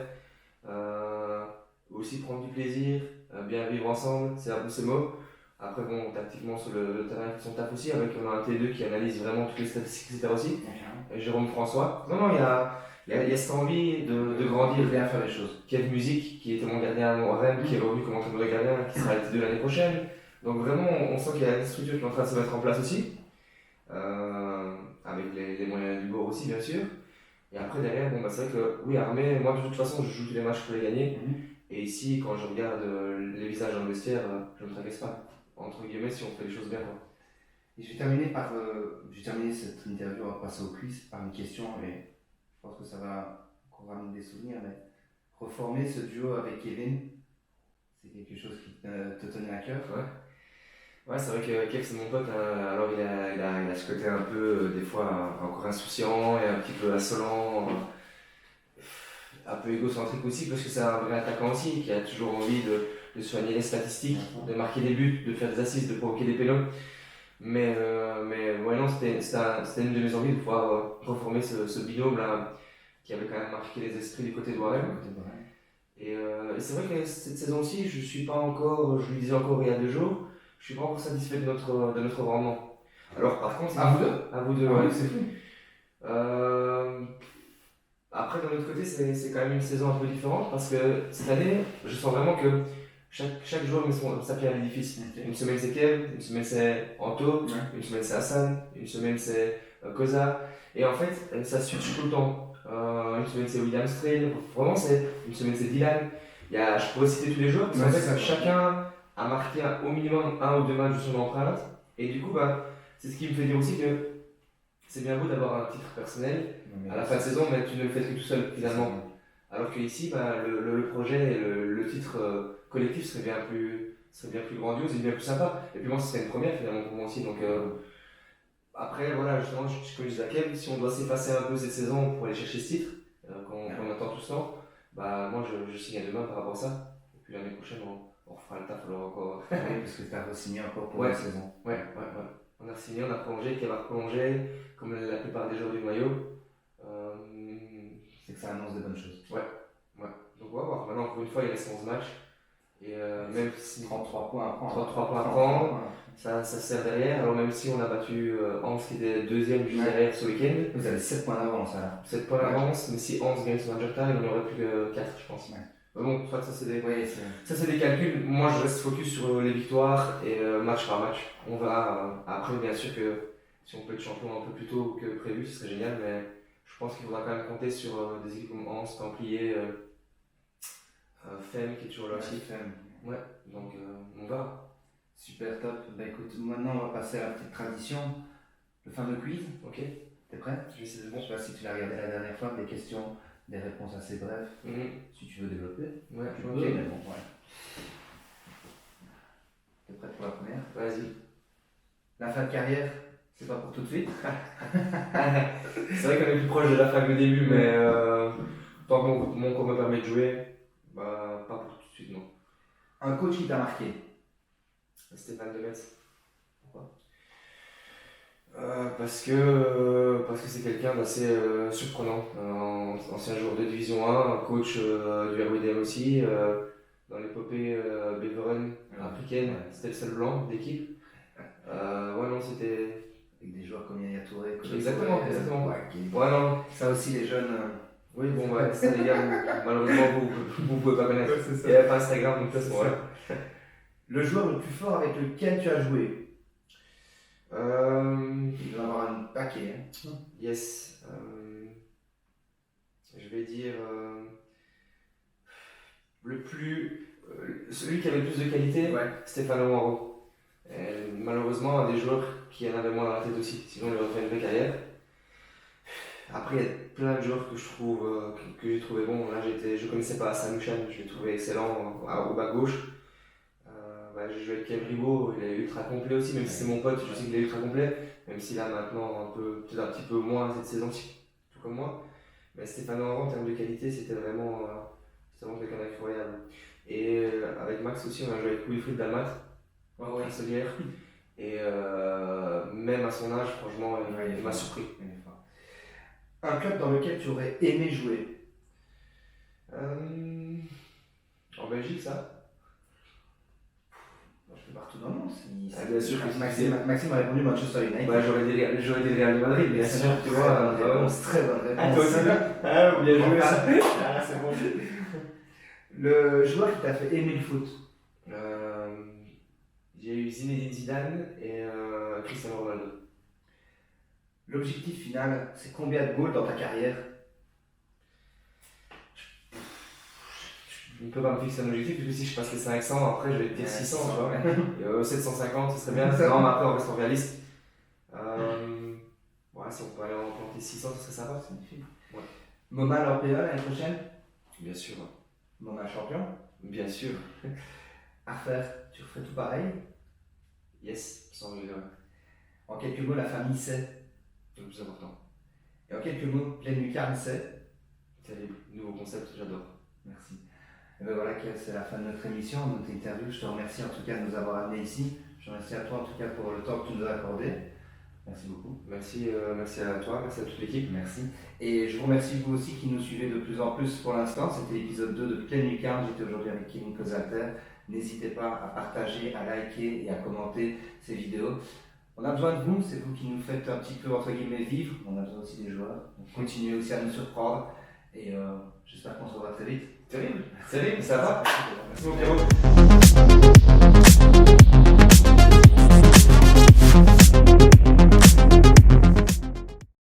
aussi prendre du plaisir, bien vivre ensemble, c'est un peu ces mots. Après, bon, tactiquement sur le terrain, ils fait son taf aussi, avec on a un T2 qui analyse vraiment toutes les statistiques, etc. aussi. Et Jérôme François. Non, il y a cette envie de grandir. Bien faire les choses. Kev Musique, qui était mon gardien à Rennes, qui est revenu comme entraîneur de gardien, qui sera T2 l'année prochaine. Donc vraiment, on sent qu'il y a une structure qui est en train de se mettre en place aussi. Avec les moyens du bord aussi, bien sûr. Et après, derrière, c'est vrai que, oui, armé, moi de toute façon, je joue tous les matchs pour les gagner. Et ici, quand je regarde les visages dans le vestiaire, je ne me tracasse pas. Entre guillemets, si on fait les choses bien, quoi. Et je vais terminer cette interview, on va passer au quiz par une question, et je pense que ça va encore ramener des souvenirs, mais reformer ce duo avec Kevin, c'est quelque chose qui te tenait à cœur. Ouais, c'est vrai que Kev c'est mon pote, hein. Alors il a ce côté un peu, des fois, encore insouciant et un petit peu insolent, un peu égocentrique aussi, parce que c'est un vrai attaquant aussi, qui a toujours envie de soigner les statistiques, de marquer des buts, de faire des assists, de provoquer des pénaux. Mais ouais, non, c'était une de mes envies de pouvoir reformer ce binôme là, qui avait quand même marqué les esprits du côté de Warren. Et c'est vrai que cette saison-ci, je suis pas encore, je lui disais encore il y a 2 jours, je suis pas encore satisfait de notre rendement. Alors par contre, À vous deux? à vous deux, Ah ouais. oui, c'est fou. Après, d'un autre côté, c'est quand même une saison un peu différente parce que cette année, je sens vraiment que chaque joueur met sa pierre à l'édifice. Ok. Une semaine c'est Kev, une semaine c'est Anto, Ouais. une semaine c'est Hassan, une semaine c'est Koza. Et en fait, ça switch tout le temps. Une semaine c'est William Strain, vraiment une semaine c'est Dylan. Je pourrais citer tous les joueurs parce Ouais, qu'en c'est fait, ça. chacun a marqué au minimum 1 ou 2 matchs de son empreinte. Et du coup, c'est ce qui me fait dire aussi que c'est bien beau d'avoir un titre personnel à la fin de saison, mais tu ne le fais que tout seul finalement. Alors qu'ici, le projet et le titre collectif serait bien plus grandiose et bien plus sympa. Et puis moi, ce serait une première finalement pour moi aussi. Donc après, voilà, justement, comme je disais à Kev, si on doit s'effacer un peu cette saison pour aller chercher ce titre, qu'on attend tout ce temps, moi je signe à demain par rapport à ça. Et puis l'année prochaine, on refera le taf alors encore. Oui, parce que tu as re-signé encore pour Ouais. la saison. Ouais. On a signé, on a prolongé, Kev a prolongé, comme la plupart des joueurs du maillot. C'est que ça annonce de bonnes choses. Ouais. Donc on va voir. Maintenant, encore une fois, il reste 11 matchs. Et même si 33 points à prendre. 33 points à prendre, ça sert derrière. Alors même si on a battu Hans qui était deuxième juste derrière ce week-end, Vous avez 7 points d'avance alors. 7 points d'avance, mais si Hans gagne son Major Time, il n'en aurait plus que 4 je pense. Ouais. Mais bon, soit ça c'est des... Oui, Ça, c'est des calculs. Moi, je reste focus sur les victoires et match par match. On verra. Après, bien sûr que si on peut être champion un peu plus tôt que prévu, ce serait génial. Mais je pense qu'il faudra quand même compter sur des équipes comme Hans, Templier, Fem qui est toujours là aussi. Ouais, donc on verra. Super top. Bah écoute, maintenant on va passer à la petite tradition, le fameux quiz. Ok, T'es prêt? je vais essayer de Je sais pas si tu l'as regardé la dernière fois, des questions, des réponses assez brèves. Si tu veux développer. Ouais, Tu ok. peux, mais bon, ouais. T'es prêt pour la première? Vas-y. La fin de carrière, c'est pas pour tout de suite. C'est vrai qu'on est plus proche de la fin que le début, mais tant que mon corps me permet de jouer, pas pour tout de suite, non. Un coach qui t'a marqué. Stéphane Demetz. Pourquoi parce que c'est quelqu'un d'assez surprenant. Ancien joueur de Division 1, un coach du RWDM aussi, dans l'épopée Beveren africaine, Ouais. c'était le seul blanc d'équipe. Ouais, non, c'était. Avec des joueurs comme Yaya Touré. Exactement, exactement. Ouais, Ouais, non. ça aussi, les jeunes. Oui, bon, ouais, ça, les gars, malheureusement, vous pouvez pas connaître. Ouais, c'est ça. Il n'y avait pas Instagram, donc ça, c'est bon, ouais. Le joueur le plus fort avec lequel tu as joué. Il doit avoir un paquet. Hein. Yes. Je vais dire celui qui avait le plus de qualité, Ouais. Stéphane Waro. Malheureusement, un des joueurs qui en avait moins dans la tête aussi, sinon il aurait fait une vraie carrière. Après, il y a plein de joueurs que je trouve que j'ai trouvé bons. Là, je connaissais pas Hassan Mouchan, je l'ai trouvé excellent au bas gauche. J'ai joué avec Kev Ribaud, il est ultra complet aussi, même si c'est mon pote, je sais qu'il est ultra complet, même s'il a maintenant peut-être un petit peu moins cette saison-ci, tout comme moi. Mais Stéphane Laurent, en termes de qualité, c'était vraiment quelqu'un d'incroyable. Et avec Max aussi, on a joué avec Wilfried Dalmat, Solière. Et même à son âge, franchement, il m'a surpris. Un club dans lequel tu aurais aimé jouer. En Belgique, ça. Je fais partout dans le monde. Bien sûr. Maxime a répondu Manchester United. J'aurais dit le Real de Madrid, bien sûr, tu vois. C'est très bonne réponse. Ah, toi aussi bien joué ça. C'est bon. Le joueur qui t'a fait aimer le foot. J'ai eu Zinedine Zidane et Cristiano Ronaldo. L'objectif final, c'est combien de goals dans ta carrière? Je ne peux pas me fixer un objectif, parce que si je passe les 500, après je vais te dire 600, tu vois. 750, ce serait bien. Non, mais après on reste réaliste. Si on peut aller en planter 600, ce serait sympa. C'est magnifique. Ouais. Moma l'Europe l'année prochaine. Bien sûr. Moma champion. Bien sûr. À refaire, tu referais tout pareil. Yes, sans regret. En quelques mots, la famille c'est. Le plus important. Et en quelques mots, pleine lucarne c'est. Terrible. Nouveau concept, j'adore. Merci. Et ben voilà, c'est la fin de notre émission, de notre interview. Je te remercie en tout cas de nous avoir amenés ici. Je te remercie à toi en tout cas pour le temps que tu nous as accordé. Merci beaucoup. Merci à toi, merci à toute l'équipe. Merci. Et je vous remercie vous aussi qui nous suivez de plus en plus pour l'instant. C'était l'épisode 2 de Pleine Lucarne. J'étais aujourd'hui avec Kevin Kosalter. N'hésitez pas à partager, à liker et à commenter ces vidéos. On a besoin de vous, c'est vous qui nous faites un petit peu entre guillemets vivre. On a besoin aussi des joueurs. Donc continuez aussi à nous surprendre. Et j'espère qu'on se revoit très vite. Terrible, ça va. Merci beaucoup.